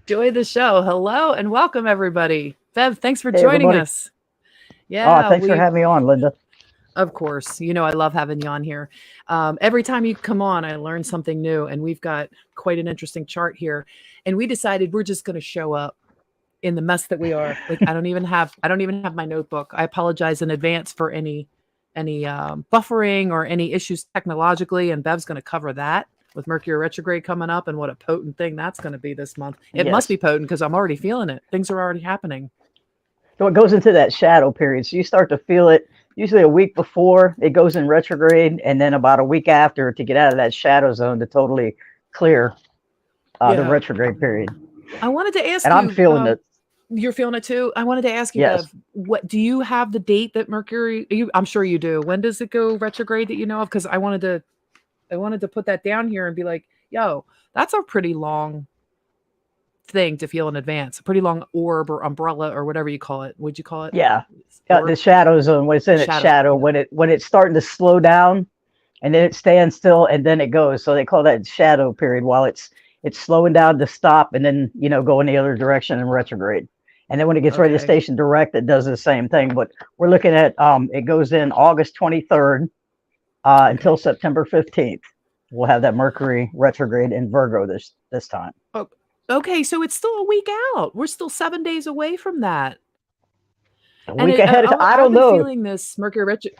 Enjoy the show. Hello and welcome, everybody. Bev, thanks for Hey, joining everybody. us. Oh, Yeah, thanks for having me on, Linda. of course, I love having you on here. Every time you come on, I learn something new, and we've got quite an interesting chart here. And we decided we're just going to show up in the mess that we are. Like I don't even have my notebook. I apologize in advance for any buffering or any issues technologically. And Bev's going to cover that with Mercury retrograde coming up and what a potent thing that's going to be this month. It must Yes. be potent because I'm already feeling it. Things are already happening. So it goes into that shadow period. So you start to feel it usually a week before it goes in retrograde, and then about a week after to get out of that shadow zone to totally clear the Yeah. retrograde period. I wanted to ask And I'm you, feeling it. you're feeling it too. I wanted to ask you, Yes. Bev, what do you have the date that Mercury? I'm sure you do. When does it go retrograde that you know of? Because I wanted to put that down here and be like, yo, that's a pretty long thing to feel in advance. A pretty long orb or umbrella or whatever you call it. Would you call it? Yeah. The Orb, shadow zone, when it's in its shadow. shadow, when it's starting to slow down, and then it stands still, and then it goes. So they call that shadow period while it's slowing down to stop, and then go in the other direction in retrograde. And then when it gets ready to Okay. station direct, it does the same thing. But we're looking at it goes in August 23rd until Okay. September 15th. We'll have that Mercury retrograde in Virgo this time. Oh, okay. So it's still a week out. We're still 7 days away from that. A And week ahead. I I've don't been know. feeling this Mercury retrograde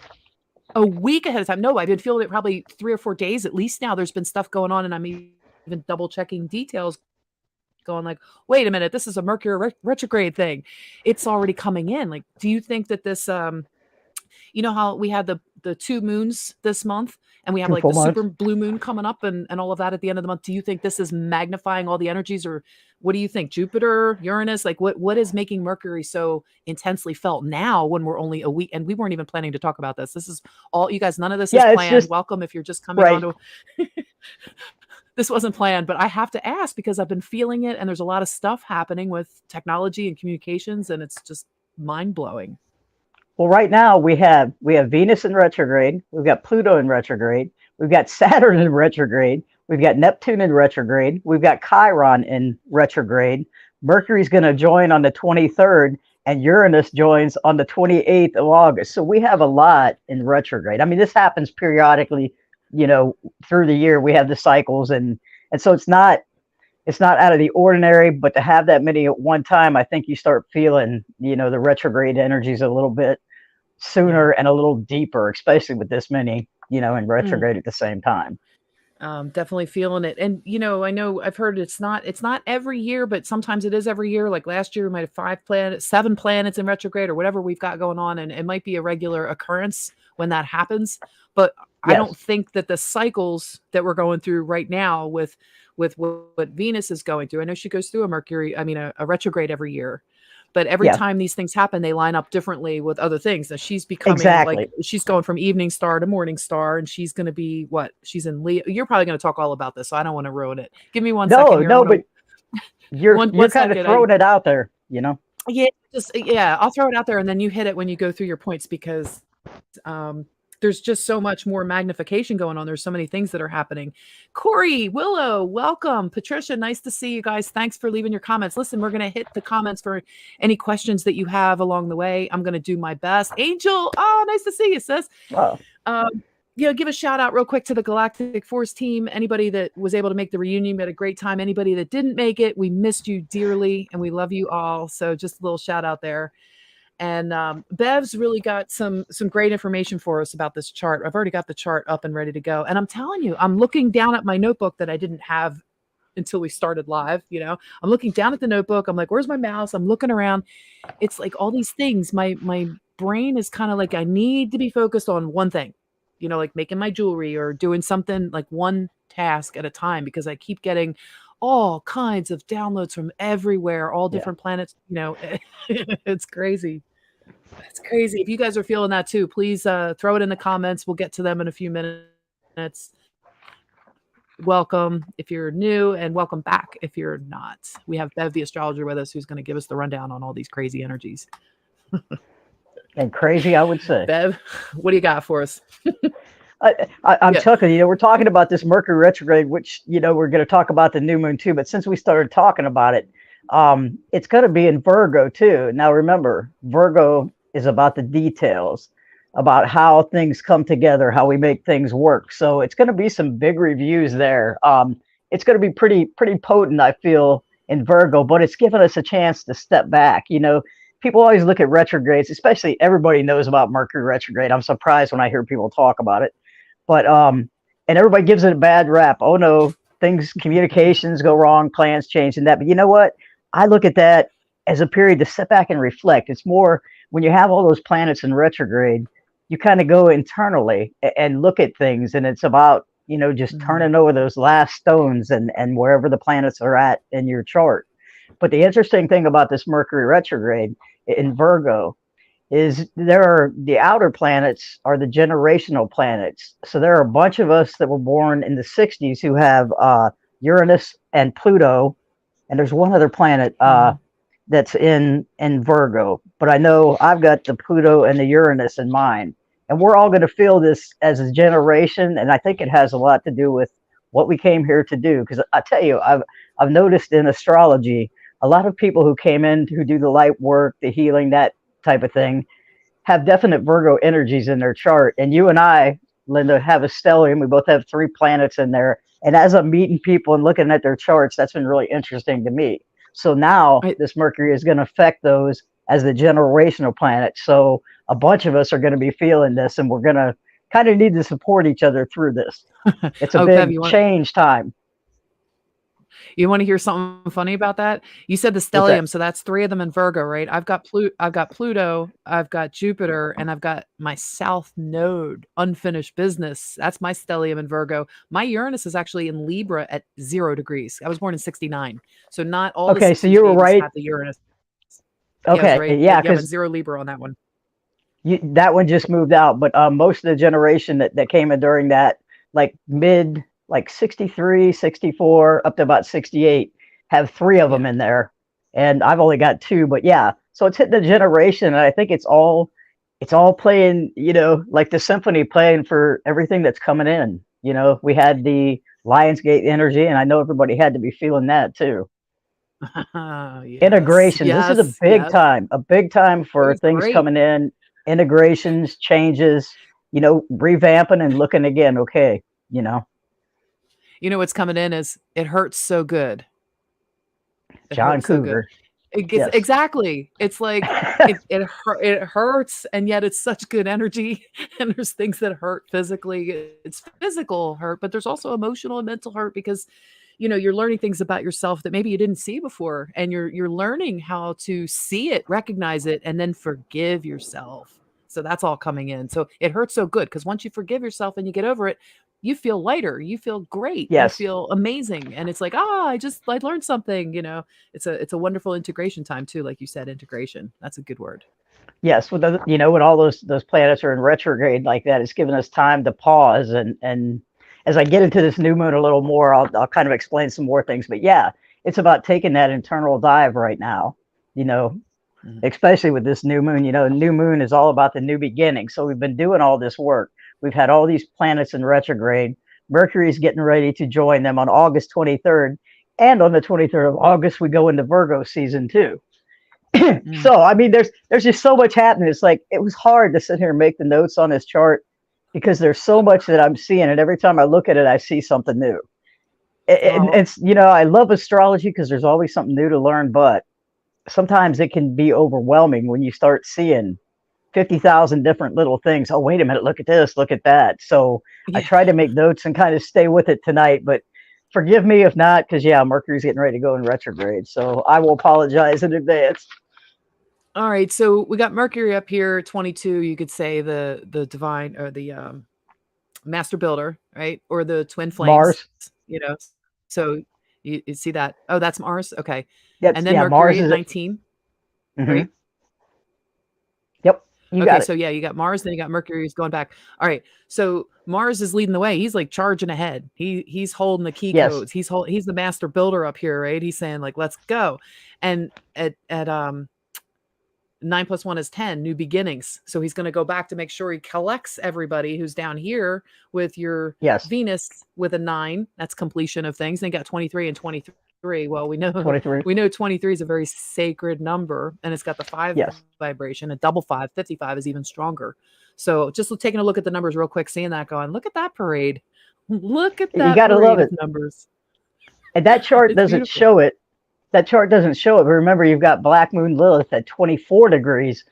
a week ahead of time. No, I've been feeling it probably 3 or 4 days at least now. There's been stuff going on, and I'm even double checking details, going like, wait a minute, this is a Mercury retrograde thing. It's already coming in. Like, do you think that this you know how we had the two moons this month and we have Two like full the months. super blue moon coming up and all of that at the end of the month? Do you think this is magnifying all the energies, or what do you think? Jupiter, Uranus, like what is making Mercury so intensely felt now when we're only a week, and we weren't even planning to talk about this. This is all, you guys, none of this is Yeah, it's planned. just Welcome if you're just coming on right. to this wasn't planned, but I have to ask because I've been feeling it, and there's a lot of stuff happening with technology and communications, and it's just mind blowing. Well, right now we have Venus in retrograde, we've got Pluto in retrograde, we've got Saturn in retrograde, we've got Neptune in retrograde, we've got Chiron in retrograde. Mercury's going to join on the 23rd, and Uranus joins on the 28th of August. So we have a lot in retrograde. I mean, this happens periodically, through the year. We have the cycles, and so it's not out of the ordinary, but to have that many at one time, I think you start feeling, the retrograde energies a little bit Yeah. sooner and a little deeper, especially with this many, in Mm. retrograde at the same time. Definitely feeling it. And I know I've heard it's not every year, but sometimes it is every year. Like last year we might have 5 planets, 7 planets in retrograde or whatever we've got going on. And it might be a regular occurrence when that happens. But I don't Yes. think that the cycles that we're going through right now with what Venus is going through. I know she goes through a retrograde every year. But every Yeah, time these things happen, they line up differently with other things. Now she's becoming like exactly. she's going from evening star to morning star, and she's going to be what? She's in Leo. You're probably going to talk all about this, so I don't want to ruin it. Give me 1 second No, here. I no, want but to you're one you're one kind of second. I throwing it out there. Yeah, just yeah. I'll throw it out there, and then you hit it when you go through your points because there's just so much more magnification going on. There's so many things that are happening. Corey, Willow, welcome. Patricia, nice to see you guys. Thanks for leaving your comments. Listen, we're going to hit the comments for any questions that you have along the way. I'm going to do my best. Angel, oh, nice to see you, sis. Oh, Um, give a shout out real quick to the Galactic Force team. Anybody that was able to make the reunion, we had a great time. Anybody that didn't make it, we missed you dearly and we love you all. So just a little shout out there. And Bev's really got some great information for us about this chart. I've already got the chart up and ready to go. And I'm telling you, I'm looking down at my notebook that I didn't have until we started live. I'm looking down at the notebook. I'm like, where's my mouse? I'm looking around. It's like all these things. My brain is kind of like, I need to be focused on one thing, like making my jewelry or doing something like one task at a time, because I keep getting all kinds of downloads from everywhere, all yeah. different planets. It's crazy. It's crazy. If you guys are feeling that too, please throw it in the comments. We'll get to them in a few minutes. Welcome if you're new, and welcome back if you're not. We have Bev the astrologer with us, who's going to give us the rundown on all these crazy energies. And crazy, I would say. Bev, what do you got for us? I'm Yeah. chuckling. We're talking about this Mercury retrograde, which we're going to talk about the new moon too. But since we started talking about it, It's going to be in Virgo too. Now remember, Virgo is about the details, about how things come together, how we make things work. So it's going to be some big reviews there. It's going to be pretty potent, I feel, in Virgo, but it's given us a chance to step back. You know, people always look at retrogrades, especially everybody knows about Mercury retrograde. I'm surprised when I hear people talk about it, but and everybody gives it a bad rap. Oh no, things, communications go wrong, plans change, and that. But you know what? I look at that as a period to step back and reflect. It's more when you have all those planets in retrograde, you kind of go internally and look at things, and it's about, you know, just turning over those last stones and wherever the planets are at in your chart. But the interesting thing about this Mercury retrograde in Virgo is there are the outer planets are the generational planets. So there are a bunch of us that were born in the 60s who have Uranus and Pluto, and there's one other planet that's in Virgo. But I know I've got the Pluto and the Uranus in mine, and we're all going to feel this as a generation. And I think it has a lot to do with what we came here to do. Because I tell you, I've noticed in astrology, a lot of people who came in who do the light work, the healing, that type of thing, have definite Virgo energies in their chart. And you and I, Linda, have a stellium. We both have 3 planets in there. And as I'm meeting people and looking at their charts, that's been really interesting to me. So now this Mercury is going to affect those as the generational planet. So a bunch of us are going to be feeling this, and we're going to kind of need to support each other through this. It's a big change time. You want to hear something funny about that? You said the stellium, so that's 3 of them in Virgo, right? I've got Pluto, I've got Jupiter, and I've got my South Node, unfinished business. That's my stellium in Virgo. My Uranus is actually in Libra at 0 degrees. I was born in 69, so not all. Okay, so you were right. The Uranus. Okay, right. yeah, because 0 Libra on that one. That one just moved out, but most of the generation that came in during that, like mid, like 63, 64, up to about 68, have 3 of them in there. And I've only got 2, but yeah. So it's hitting the generation, and I think it's all playing, you know, like the symphony playing for everything that's coming in. You know, we had the Lionsgate energy, and I know everybody had to be feeling that too. Integration. This is a big time for things coming in, integrations, changes, you know, revamping and looking again. Okay, you know. You know what's coming in is it hurts so good. John Cougar. It gets exactly. It's like it hurts, and yet it's such good energy. And there's things that hurt physically. It's physical hurt, but there's also emotional and mental hurt because, you know, you're learning things about yourself that maybe you didn't see before, and you're learning how to see it, recognize it, and then forgive yourself. So that's all coming in. So it hurts so good because once you forgive yourself and you get over it, you feel lighter, you feel great, you feel amazing. And it's like, I learned something, you know. It's a wonderful integration time too. Like you said, integration. That's a good word. Yes. Well, you know, when all those planets are in retrograde like that, it's given us time to pause. And as I get into this new moon a little more, I'll kind of explain some more things. But yeah, it's about taking that internal dive right now, you know, especially with this new moon. You know, new moon is all about the new beginning. So we've been doing all this work. We've had all these planets in retrograde. Mercury's getting ready to join them on August 23rd. And on the 23rd of August, we go into Virgo season 2. So, I mean, there's just so much happening. It's like, it was hard to sit here and make the notes on this chart because there's so much that I'm seeing. And every time I look at it, I see something new. It's, you know, I love astrology because there's always something new to learn. But sometimes it can be overwhelming when you start seeing 50,000 different little things. Oh, wait a minute. Look at this. Look at that. So I try to make notes and kind of stay with it tonight, but forgive me if not, because Mercury's getting ready to go in retrograde. So I will apologize in advance. All right. So we got Mercury up here, 22. You could say the divine or the master builder, right? Or the twin flames, Mars. You know, so you see that. Oh, that's Mars. Okay. Yep. And then Mercury Mars is 19. Right? Yep. So you got Mars, then you got Mercury who's going back. All right. So Mars is leading the way. He's like charging ahead. He's holding the key codes. He's the master builder up here, right? He's saying like, let's go. And at 9 + 1 is 10, new beginnings. So he's going to go back to make sure he collects everybody who's down here with your Venus with a 9. That's completion of things. Then you got 23 and 23. Well, we know 23. 23 is a very sacred number, and it's got the 5 Yes. vibration. A double 5, 55 is even stronger. So just taking a look at the numbers real quick, seeing that going, look at that parade. Look at You that got to love parade of it. numbers. And that chart It's doesn't beautiful. show it. That chart doesn't show it. But remember, you've got Black Moon Lilith at 24 degrees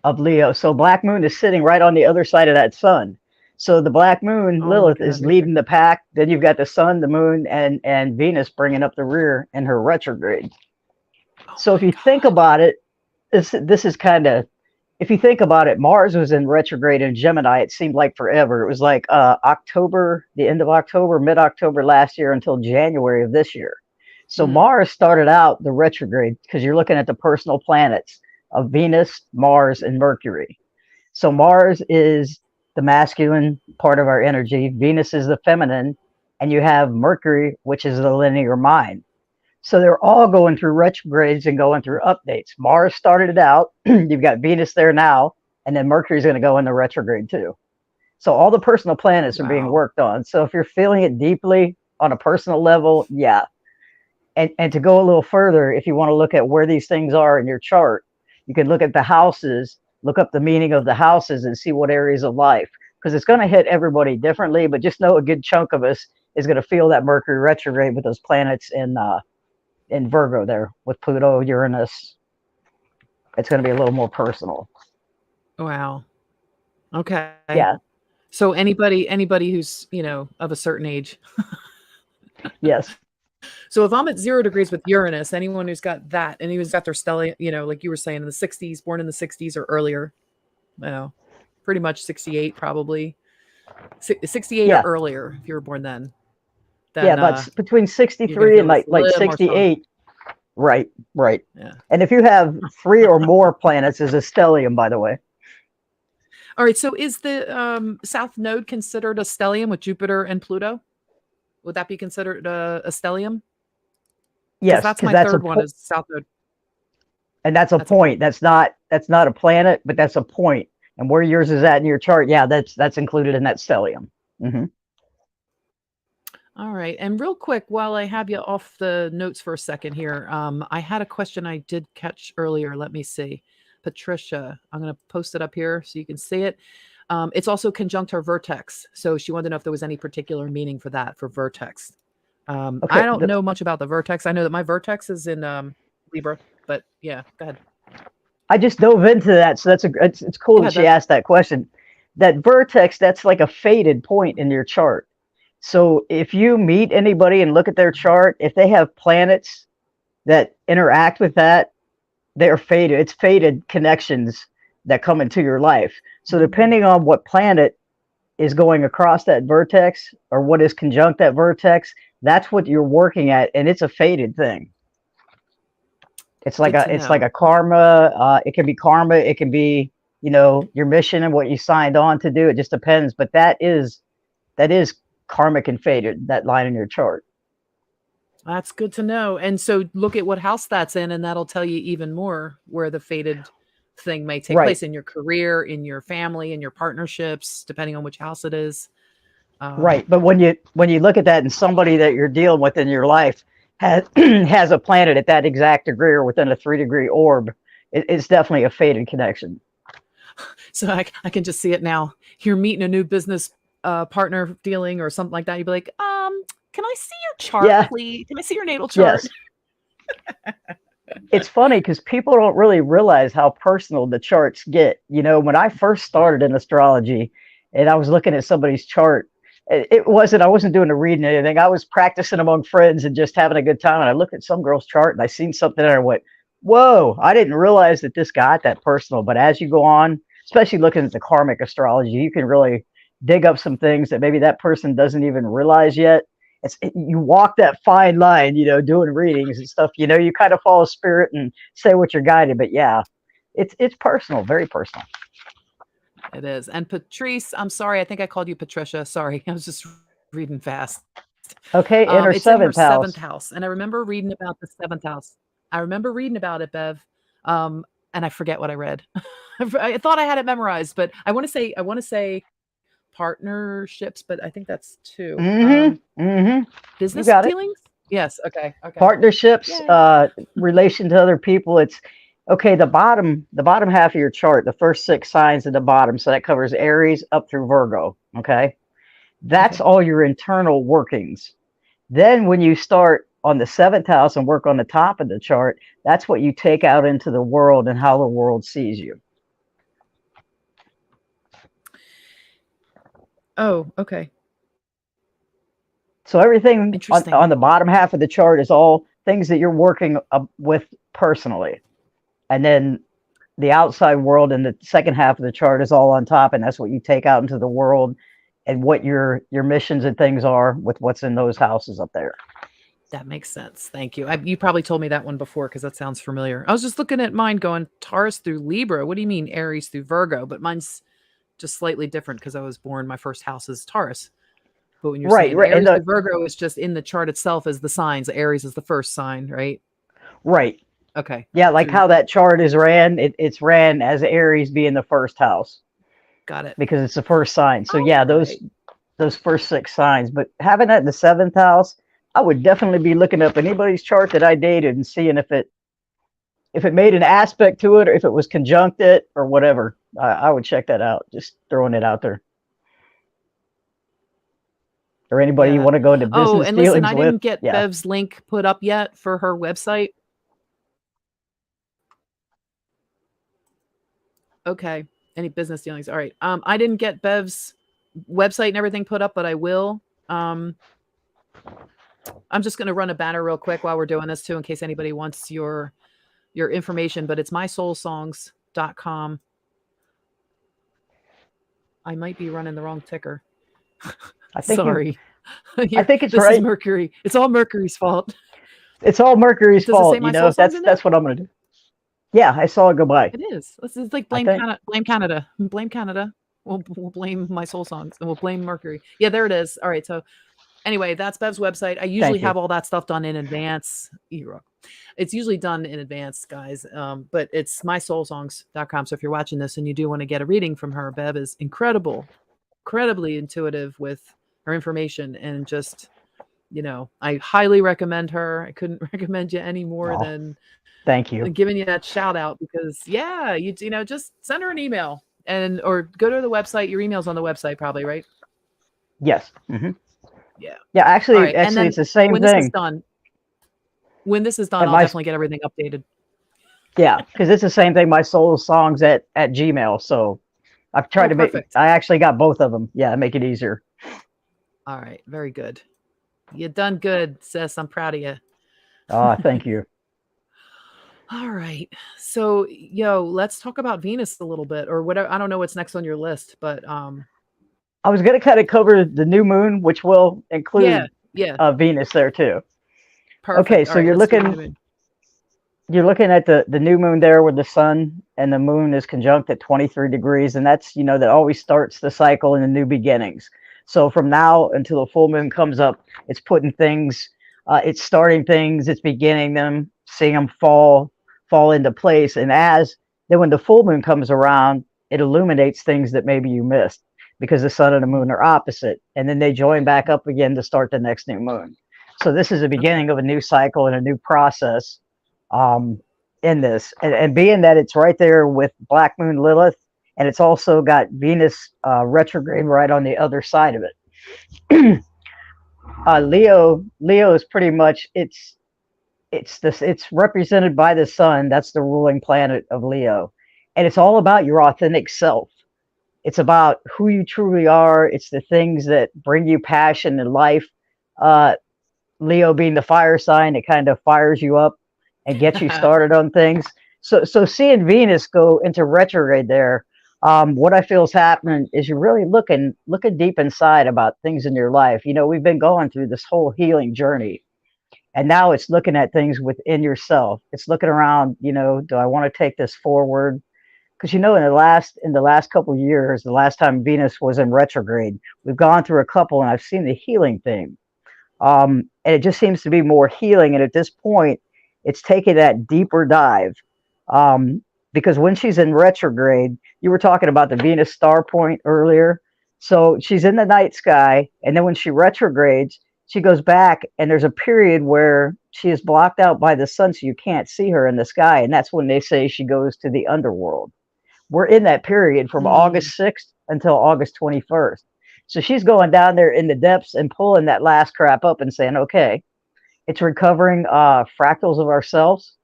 of Leo. So Black Moon is sitting right on the other side of that sun. So the Black Moon Oh, Lilith look at is that right leading the pack. Then you've got the sun, the moon, and Venus bringing up the rear in her retrograde. Oh so if my you think God. about it, this is kind of, if you think about it, Mars was in retrograde in Gemini. It seemed like forever. It was like October, the end of October, mid-October last year until January of this year. So Mars started out the retrograde because you're looking at the personal planets of Venus, Mars, and Mercury. So Mars is the masculine part of our energy. Venus is the feminine. And you have Mercury, which is the linear mind. So they're all going through retrogrades and going through updates. Mars started it out. You've got Venus there now. And then Mercury's going to go into retrograde too. So all the personal planets are being worked on. So if you're feeling it deeply on a personal level, yeah. And to go a little further, if you want to look at where these things are in your chart, you can look at the houses, look up the meaning of the houses and see what areas of life, because it's going to hit everybody differently. But just know a good chunk of us is going to feel that Mercury retrograde with those planets in Virgo there with Pluto, Uranus. It's going to be a little more personal. Wow. Okay. Yeah. So anybody who's, of a certain age. Yes. So if I'm at 0 degrees with Uranus, anyone who's got that, and who's got their stellium, like you were saying, in the 60s, born in the 60s or earlier, pretty much 68 probably, 68 or earlier if you were born then. But between 63 and like 68. Right. Yeah. And if you have 3 or more planets, is a stellium, by the way. All right. So is the South Node considered a stellium with Jupiter and Pluto? Would that be considered a stellium? Yes, that's my third one is South Node. And that's a point. That's not a planet, but that's a point. And where yours is at in your chart, yeah, that's included in that stellium. Mm-hmm. All right. And real quick, while I have you off the notes for a second here, I had a question I did catch earlier. Let me see. Patricia, I'm going to post it up here so you can see it. It's also conjunct her vertex. So she wanted to know if there was any particular meaning for that, for vertex. I don't know much about the vertex. I know that my vertex is in Libra, but yeah, go ahead. I just dove into that. So it's cool that she asked that question. That vertex, that's like a faded point in your chart. So if you meet anybody and look at their chart, if they have planets that interact with that, they're faded. It's faded connections that come into your life. So depending on what planet is going across that vertex or what is conjunct that vertex, that's what you're working at, and it's a faded thing. It's like a karma. It can be karma. It can be, your mission and what you signed on to do. It just depends. But that is karmic and faded, that line in your chart. That's good to know. And so look at what house that's in, and that'll tell you even more where the faded thing may take place in your career, in your family, in your partnerships, depending on which house it is. Right. But when you look at that and somebody that you're dealing with in your life has a planet at that exact degree or within a 3-degree orb, it's definitely a faded connection. So I can just see it now. You're meeting a new business partner dealing or something like that. You'd be like, can I see your chart, please? Can I see your natal chart? Yes. It's funny because people don't really realize how personal the charts get. When I first started in astrology and I was looking at somebody's chart, I wasn't doing a reading or anything. I was practicing among friends and just having a good time. And I looked at some girl's chart and I seen something and I went, whoa, I didn't realize that this got that personal. But as you go on, especially looking at the karmic astrology, you can really dig up some things that maybe that person doesn't even realize yet. You walk that fine line, doing readings and stuff, you kind of follow spirit and say what you're guided. But yeah, it's personal, very personal. It is. And Patrice, I'm sorry. I think I called you Patricia. Sorry. I was just reading fast. Okay. In her seventh house. And I remember reading about the 7th house. I remember reading about it, Bev. And I forget what I read. I thought I had it memorized, but I want to say partnerships, but I think that's 2. Mm-hmm. Business dealings? Yes. Okay. Okay. Partnerships, Yay. relation to other people. It's okay. The bottom half of your chart, the first 6 signs at the bottom. So that covers Aries up through Virgo. Okay. That's Okay. all your internal workings. Then when you start on the 7th house and work on the top of the chart, that's what you take out into the world and how the world sees you. Oh, okay. So everything Interesting. on the bottom half of the chart is all things that you're working with personally. And then the outside world in the second half of the chart is all on top, and that's what you take out into the world and what your missions and things are with what's in those houses up there. That makes sense. Thank you. You probably told me that one before because that sounds familiar. I was just looking at mine going Taurus through Libra. What do you mean Aries through Virgo? But mine's just slightly different because I was born, my first house is Taurus. But when you're Right, saying right, and Aries through Virgo is just in the chart itself as the signs. Aries is the first sign, right? right, Okay. yeah, like how that chart is ran. It's ran as Aries being the first house Got it. because it's the first sign. So All yeah, right. those first 6 signs. But having that in the 7th house, I would definitely be looking up anybody's chart that I dated and seeing if it made an aspect to it or if it was conjuncted or whatever. I would check that out. Just throwing it out there. Or anybody you Yeah. want to go into Oh, business and listen, dealings I with. didn't get Yeah. Bev's link put up yet for her website. Okay. Any business dealings? All right. I didn't get Bev's website and everything put up, but I will. I'm just going to run a banner real quick while we're doing this too, in case anybody wants your information, but it's mysoulsongs.com. I might be running the wrong ticker. Sorry. I think it's this right. is Mercury. It's all Mercury's fault. It's all Mercury's Does fault. it say My Soul Songs in there? That's what I'm going to do. Yeah, I saw it go by. It is. This is like blame Canada. Blame Canada. Blame Canada. We'll blame My Soul Songs and we'll blame Mercury. Yeah, there it is. All right. So anyway, that's Bev's website. I usually have all that stuff done in advance. It's usually done in advance, guys. But it's mysoulsongs.com. So if you're watching this and you do want to get a reading from her, Bev is incredibly intuitive with her information and just, I highly recommend her. I couldn't recommend you any more than thank you. Giving you that shout out because just send her an email or go to the website. Your email's on the website probably, right? Yes. Mm-hmm. Yeah. Yeah, actually, Right. it's the same when thing. When this is done, I'll definitely get everything updated. Yeah, because it's the same thing. My soul songs at Gmail. So I've tried to make. I actually got both of them. Yeah, make it easier. All right, very good. You done good, sis. I'm proud of you. Thank you. All right. So, let's talk about Venus a little bit or whatever. I don't know what's next on your list, but I was going to kind of cover the new moon, which will include Venus there too. Perfect. Okay, so you're looking at the new moon there with the sun and the moon is conjunct at 23 degrees. And that's, that always starts the cycle in the new beginnings. So from now until the full moon comes up, it's putting things, it's starting things, it's beginning them, seeing them fall into place. And then when the full moon comes around, it illuminates things that maybe you missed because the sun and the moon are opposite. And then they join back up again to start the next new moon. So this is the beginning of a new cycle and a new process in this. And being that it's right there with Black Moon Lilith, and it's also got Venus retrograde right on the other side of it. Leo is pretty much it's represented by the sun. That's the ruling planet of Leo, and it's all about your authentic self. It's about who you truly are. It's the things that bring you passion in life. Leo being the fire sign, it kind of fires you up and gets you started on things. So seeing Venus go into retrograde there, what I feel is happening is you're really looking deep inside about things in your life. We've been going through this whole healing journey, and now it's looking at things within yourself. It's looking around, do I want to take this forward? Because in the last couple of years, the last time Venus was in retrograde, we've gone through a couple, and I've seen the healing thing. And it just seems to be more healing. And at this point, it's taking that deeper dive. Because when she's in retrograde, you were talking about the Venus star point earlier. So she's in the night sky. And then when she retrogrades, she goes back, and there's a period where she is blocked out by the sun, so you can't see her in the sky, and that's when they say she goes to the underworld. We're in that period from August 6th until August 21st. So she's going down there in the depths and pulling that last crap up and saying, okay, it's recovering fractals of ourselves.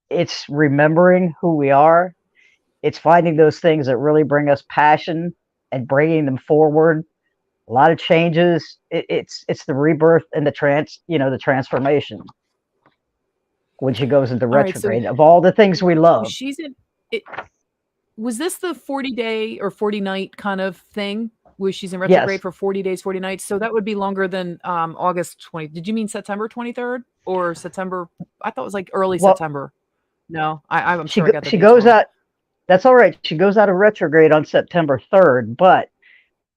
It's remembering who we are. It's finding those things that really bring us passion and bringing them forward. A lot of changes. It's the rebirth and the transformation when she goes into retrograde. Of all the things we love, she's in it. Was this the 40-day or 40-night kind of thing? Where she's in retrograde for 40 days, 40 nights. So that would be longer than August 20. Did you mean September 23rd or September? I thought it was like early September. No, I'm sure I got that. She goes out. That's all right. She goes out of retrograde on September 3rd, but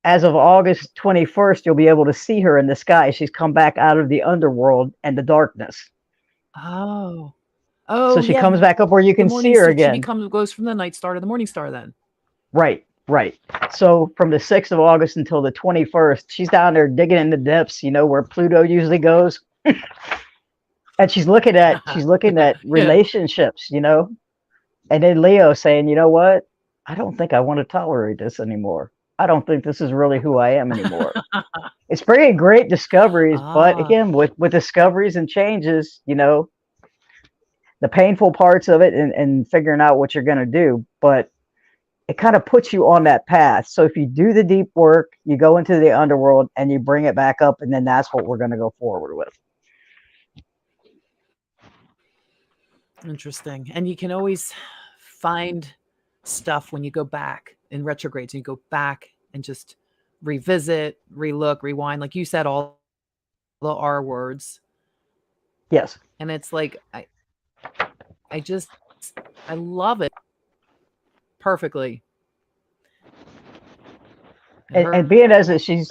as of August 21st, you'll be able to see her in the sky. She's come back out of the underworld and the darkness. Oh, so she comes back up where you can see her again. She goes from the night star to the morning star then. Right. So from the 6th of August until the 21st, she's down there digging in the depths, where Pluto usually goes. And she's looking at relationships, and then Leo saying, you know what? I don't think I want to tolerate this anymore. I don't think this is really who I am anymore. It's bringing great discoveries, but again, with discoveries and changes, the painful parts of it and figuring out what you're going to do, but it kind of puts you on that path. So if you do the deep work, you go into the underworld and you bring it back up, and then that's what we're going to go forward with. Interesting. And you can always find stuff when you go back in retrograde. So you go back and just revisit, relook, rewind. Like you said, all the R words. Yes. And it's like, I love it perfectly. And being as she's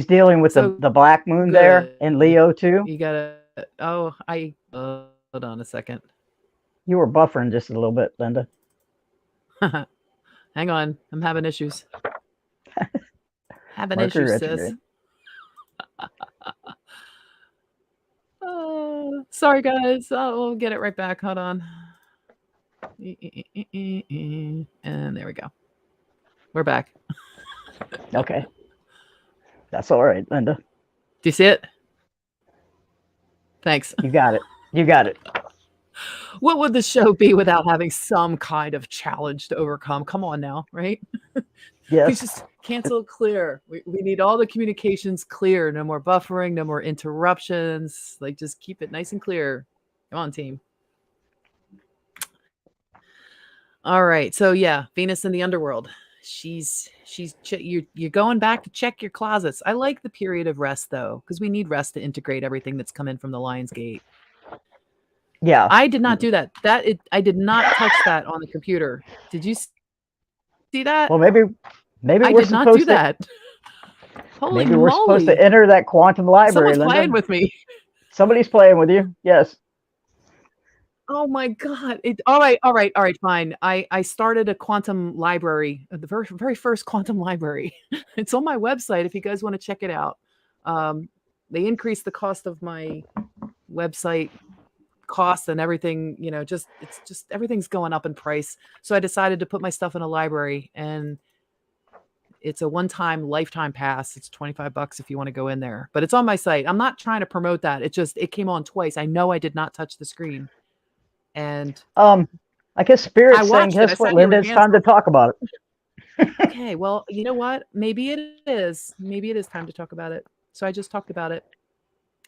dealing with the Black Moon there in Leo too. You gotta, hold on a second. You were buffering just a little bit, Linda. Hang on. I'm having issues. Having issues, sis. Sorry, guys. We'll get it right back. Hold on. And there we go. We're back. Okay. That's all right, Linda. Do you see it? Thanks. You got it. What would the show be without having some kind of challenge to overcome? Come on now, right? Yes. We just cancel clear. We need all the communications clear. No more buffering, no more interruptions. Like, just keep it nice and clear. Come on, team. All right. So yeah, Venus in the underworld. You're going back to check your closets. I like the period of rest though, because we need rest to integrate everything that's come in from the Lion's Gate. Yeah. I did not do that. I did not touch that on the computer. Did you see that? Well, maybe I did not do that. Holy maybe moly. we're supposed to enter that quantum library. Someone's playing with me. Somebody's playing with you. Yes. Oh my God. All right, fine. I started a quantum library, the very first quantum library. It's on my website if you guys want to check it out. They increased the cost of my website costs and everything, everything's going up in price. So I decided to put my stuff in a library, and it's a one-time lifetime pass. It's $25 if you want to go in there, but it's on my site. I'm not trying to promote that. It came on twice. I know I did not touch the screen. And I guess Spirit's saying, guess what, Linda, it's time to talk about it. Okay, well, you know what? Maybe it is. Maybe it is time to talk about it. So I just talked about it.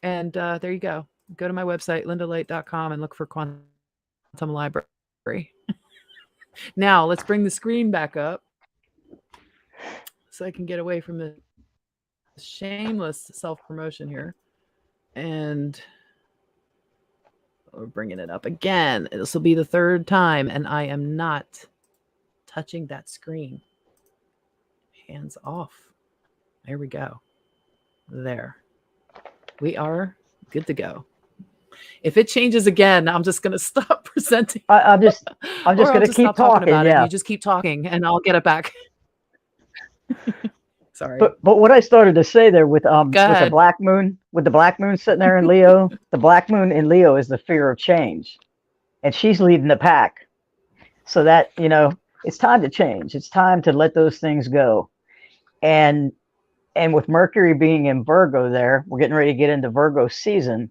And there you go. Go to my website, lindalight.com, and look for Quantum Library. Now, let's bring the screen back up so I can get away from the shameless self-promotion here. And we're bringing it up again. This will be the third time, and I am not touching that screen. Hands off. There we go. There. We are good to go. If it changes again, I'm just going to stop presenting. I'm just going to keep talking about it. Yeah. You just keep talking, and I'll get it back. Sorry. But what I started to say there with Go the ahead. black moon, sitting there in Leo, the black moon in Leo is the fear of change, and she's leading the pack. So that, it's time to change. It's time to let those things go. And with Mercury being in Virgo there, we're getting ready to get into Virgo season.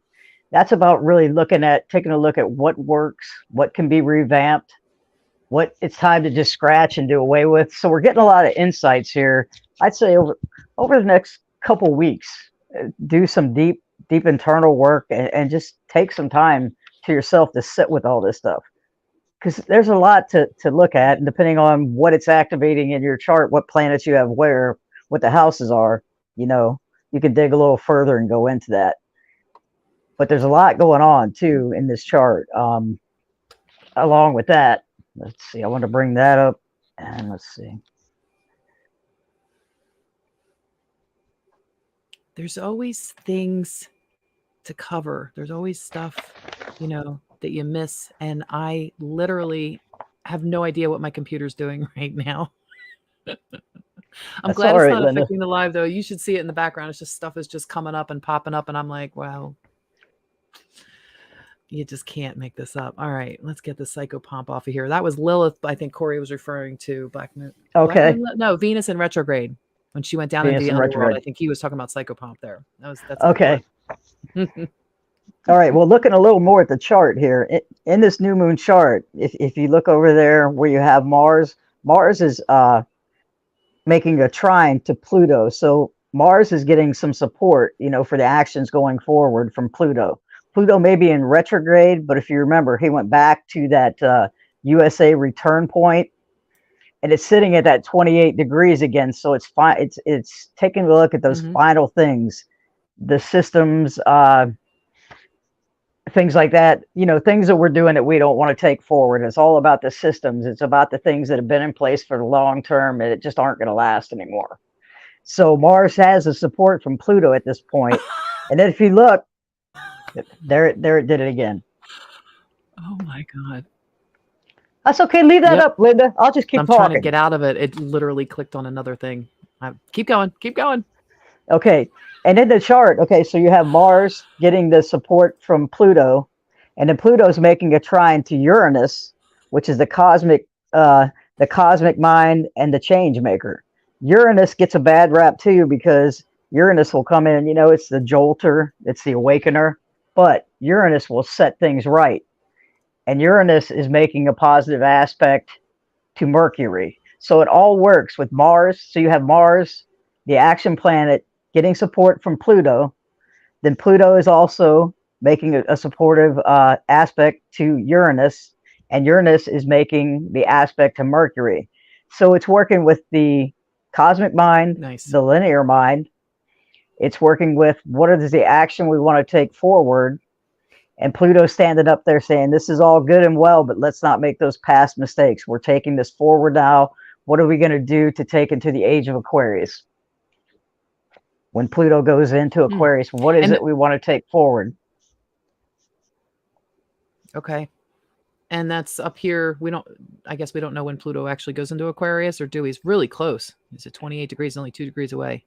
That's about really taking a look at what works, what can be revamped, what it's time to just scratch and do away with. So we're getting a lot of insights here. I'd say over the next couple weeks, do some deep internal work and just take some time to yourself to sit with all this stuff. Because there's a lot to look at, and depending on what it's activating in your chart, what planets you have where, what the houses are, you can dig a little further and go into that. But there's a lot going on too in this chart. Along with that, let's see, I want to bring that up, and let's see. There's always things to cover. There's always stuff, that you miss. And I literally have no idea what my computer's doing right now. I'm glad it's not affecting the live, though. You should see it in the background. It's just stuff is just coming up and popping up. And I'm like, wow, you just can't make this up. All right, let's get the psychopomp off of here. That was Lilith. I think Corey was referring to Black Moon. Okay. Black Moon, no, Venus in retrograde. When she went down into the underworld, I think he was talking about psychopomp there. That's okay. All right. Well, looking a little more at the chart here, in this new moon chart, if you look over there where you have Mars is making a trine to Pluto. So Mars is getting some support, for the actions going forward from Pluto. Pluto may be in retrograde, but if you remember, he went back to that USA return point, and it's sitting at that 28 degrees again. So it's fine. It's taking a look at those final things, the systems, things like that, things that we're doing that we don't want to take forward. It's all about the systems. It's about the things that have been in place for the long term and it just aren't going to last anymore. So Mars has the support from Pluto at this point. And then if you look, there it did it again. Oh my God. That's okay. Leave that up, Linda. I'll just keep talking. I'm trying to get out of it. It literally clicked on another thing. Keep going. Keep going. Okay. And in the chart, so you have Mars getting the support from Pluto, and then Pluto's making a trine to Uranus, which is the cosmic mind and the change maker. Uranus gets a bad rap too because Uranus will come in, it's the jolter, it's the awakener, but Uranus will set things right. And Uranus is making a positive aspect to Mercury. So it all works with Mars. So you have Mars, the action planet, getting support from Pluto. Then Pluto is also making a supportive aspect to Uranus, and Uranus is making the aspect to Mercury. So it's working with the cosmic mind, the linear mind. It's working with what is the action we want to take forward. And Pluto's standing up there saying, this is all good and well, but let's not make those past mistakes. We're taking this forward now. What are we going to do to take into the age of Aquarius? When Pluto goes into Aquarius, what is it we want to take forward? Okay. And that's up here. I guess we don't know when Pluto actually goes into Aquarius, or do we? He's really close. Is it 28 degrees, only 2 degrees away?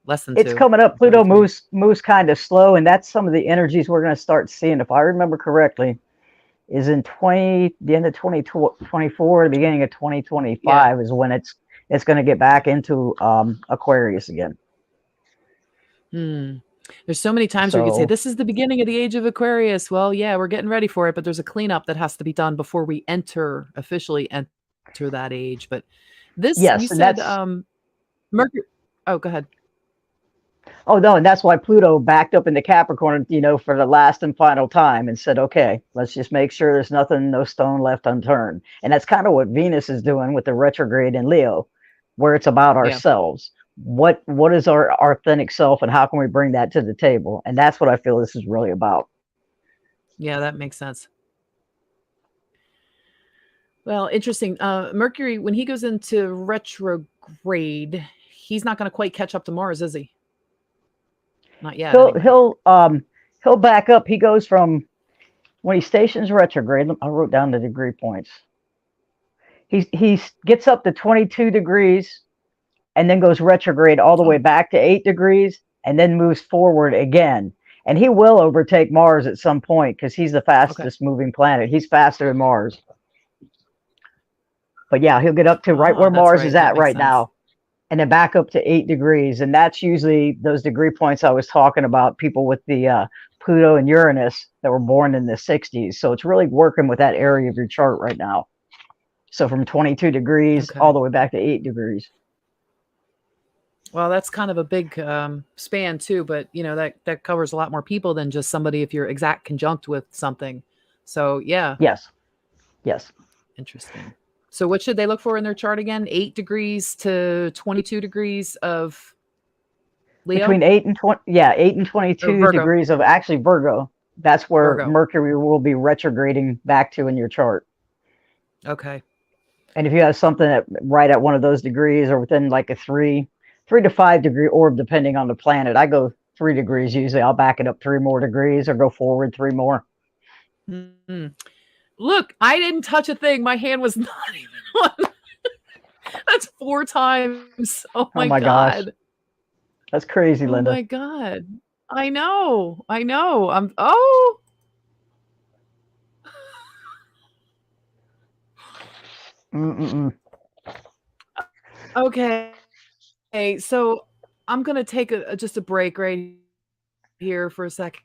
Less than 2. It's coming up. Pluto moves kind of slow, and that's some of the energies we're going to start seeing, if I remember correctly, is in the end of 2024, the beginning of 2025 is when it's going to get back into Aquarius again. There's so many times where you could say, this is the beginning of the age of Aquarius. Well, yeah, we're getting ready for it, but there's a cleanup that has to be done before we officially enter that age. But this, you said, Mercury. Oh, go ahead. Oh, no, and that's why Pluto backed up into Capricorn, for the last and final time and said, okay, let's just make sure there's no stone left unturned. And that's kind of what Venus is doing with the retrograde in Leo, where it's about ourselves. What is our authentic self, and how can we bring that to the table? And that's what I feel this is really about. Yeah, that makes sense. Well, interesting. Mercury, when he goes into retrograde, he's not going to quite catch up to Mars, is he? Not yet. He'll back up. He goes from when he stations retrograde. I wrote down the degree points. He gets up to 22 degrees. and then goes retrograde all the way back to 8 degrees and then moves forward again. And he will overtake Mars at some point because he's the fastest moving planet. He's faster than Mars. But yeah, he'll get up to right where Mars is at right now, and then back up to 8 degrees. And that's usually those degree points I was talking about, people with the Pluto and Uranus that were born in the 60s. So it's really working with that area of your chart right now. So from 22 degrees all the way back to 8 degrees. Well, that's kind of a big span too, but you know, that covers a lot more people than just somebody if you're exact conjunct with something. So yeah. Yes. Yes. Interesting. So what should they look for in their chart again? 8 degrees to 22 degrees of Leo? Between 8 and 20, 8 and 22 degrees of actually Virgo. That's where Mercury will be retrograding back to in your chart. Okay. And if you have something right at one of those degrees or within like a 3 to 5 degree orb, depending on the planet, I go 3 degrees usually. I'll back it up 3 more degrees or go forward 3 more. Mm-hmm. Look, I didn't touch a thing. My hand was not even on. That's 4 times. Oh my God. Gosh. That's crazy, Linda. Oh my God. I know. Okay. So I'm going to take just a break right here for a second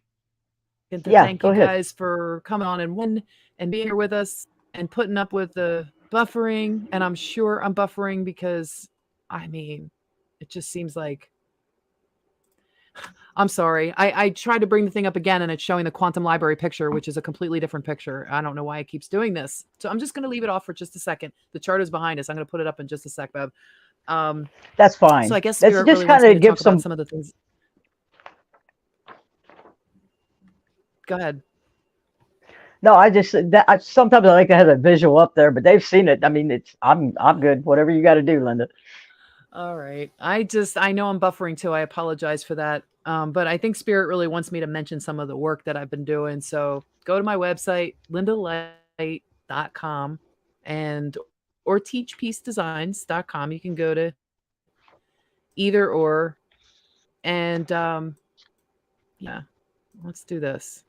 to thank you guys for coming on and being here with us and putting up with the buffering. And I'm sure I'm buffering because, I mean, it just seems like, I'm sorry. I tried to bring the thing up again and it's showing the quantum library picture, which is a completely different picture. I don't know why it keeps doing this. So I'm just going to leave it off for just a second. The chart is behind us. I'm going to put it up in just a sec, Bev. That's fine. So I guess Spirit really wants me to talk about some of the things. Go ahead. No, sometimes I like to have a visual up there, but they've seen it. I mean, I'm good. Whatever you got to do, Linda. All right. I know I'm buffering too. I apologize for that. But I think Spirit really wants me to mention some of the work that I've been doing. So go to my website, lindalight.com or teachpeacedesigns.com. You can go to either or. And yeah, let's do this.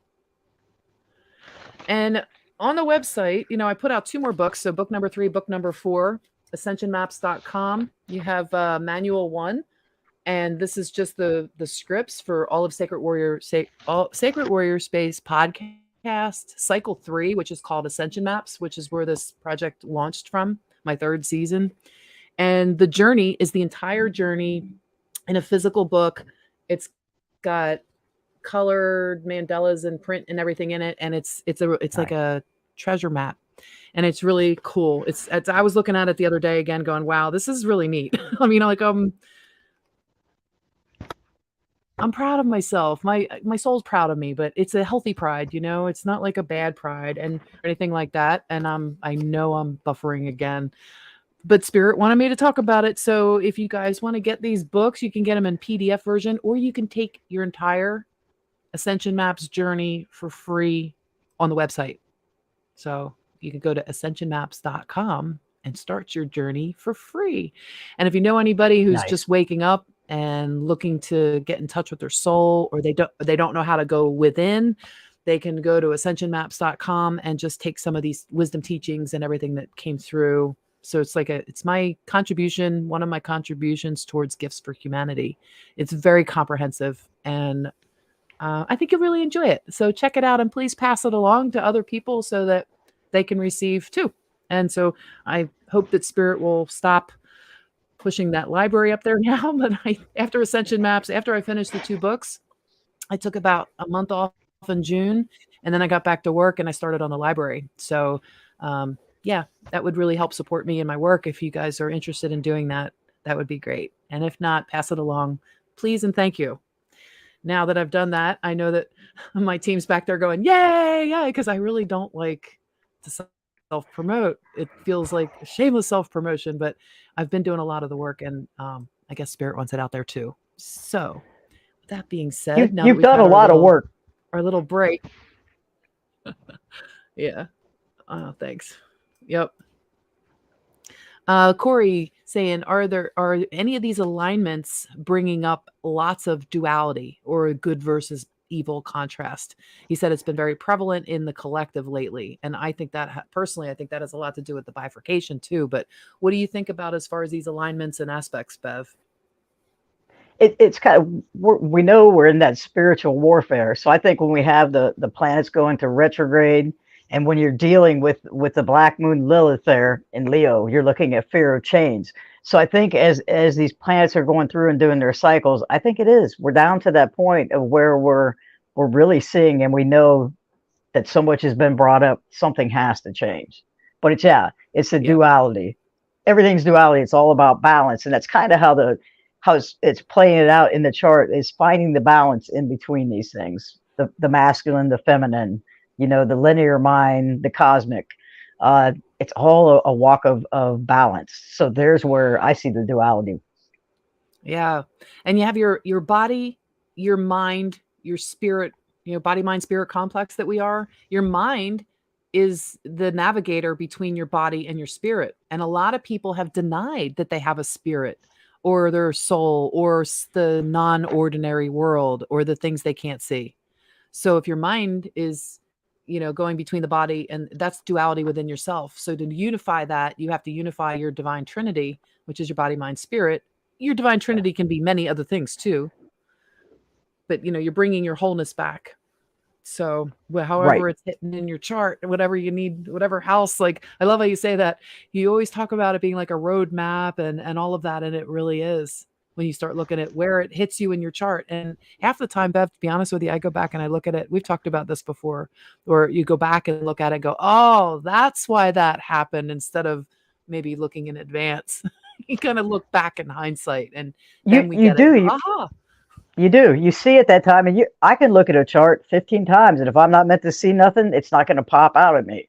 And on the website, you know, I put out 2 more books. So book number 3, book number 4, ascensionmaps.com. You have manual 1. And this is just the scripts for all of Sacred Warrior Space podcast, cycle 3, which is called Ascension Maps, which is where this project launched from, my 3rd season. And the journey is the entire journey in a physical book. It's got colored mandalas and print and everything in it, and it's like a treasure map, and it's really cool. It's I was looking at it the other day again, going, wow, this is really neat. I mean, like I'm proud of myself. My soul's proud of me, but it's a healthy pride, you know. It's not like a bad pride and anything like that. And I know I'm buffering again, but Spirit wanted me to talk about it. So if you guys want to get these books, you can get them in PDF version, or you can take your entire Ascension Maps journey for free on the website. So you can go to ascensionmaps.com and start your journey for free. And if you know anybody who's just waking up and looking to get in touch with their soul, or they don't know how to go within, they can go to ascensionmaps.com and just take some of these wisdom teachings and everything that came through. So it's my contribution, one of my contributions towards Gifts for Humanity. It's very comprehensive, and I think you'll really enjoy it. So check it out, and please pass it along to other people so that they can receive too. And so I hope that Spirit will stop pushing that library up there now. But after Ascension Maps, after I finished the 2 books, I took about a month off in June, and then I got back to work and I started on the library. So yeah, that would really help support me in my work. If you guys are interested in doing that, that would be great. And if not, pass it along, please and thank you. Now that I've done that, I know that my team's back there going, yay, yay, because I really don't like to self-promote. It feels like a shameless self-promotion, but I've been doing a lot of the work, and I guess Spirit wants it out there too. So with that being said, now you've done a lot of work. Our little break. Yeah. Thanks. Yep. Corey saying, are any of these alignments bringing up lots of duality or good versus evil contrast? He said it's been very prevalent in the collective lately, and I think that personally, I think that has a lot to do with the bifurcation too. But what do you think about as far as these alignments and aspects, Bev? It's kind of, we know we're in that spiritual warfare. So I think when we have the planets going to retrograde, and when you're dealing with the Black Moon Lilith there in Leo, you're looking at fear of change. So I think as these planets are going through and doing their cycles, I think it is. We're down to that point of where we're really seeing, and we know that so much has been brought up, something has to change. But it's the duality. Everything's duality. It's all about balance, and that's kind of how it's playing it out in the chart, is finding the balance in between these things, the masculine, the feminine, the linear mind, the cosmic. It's all a walk of balance. So there's where I see the duality. Yeah. And you have your body, your mind, your spirit, body, mind, spirit complex that we are. Your mind is the navigator between your body and your spirit. And a lot of people have denied that they have a spirit or their soul or the non-ordinary world or the things they can't see. So if your mind is, going between the body, and that's duality within yourself. So to unify that, you have to unify your divine trinity, which is your body, mind, spirit. Your divine trinity can be many other things too, but you're bringing your wholeness back. So however it's hitting in your chart, whatever you need, whatever house, like, I love how you say that. You always talk about it being like a roadmap and all of that. And it really is when you start looking at where it hits you in your chart. And half the time, Bev, to be honest with you, I go back and I look at it. We've talked about this before, or you go back and look at it and go, oh, that's why that happened, instead of maybe looking in advance. You kind of look back in hindsight, and then we get it. Aha. You do. You see at that time, and I can look at a chart 15 times, and if I'm not meant to see nothing, it's not going to pop out at me.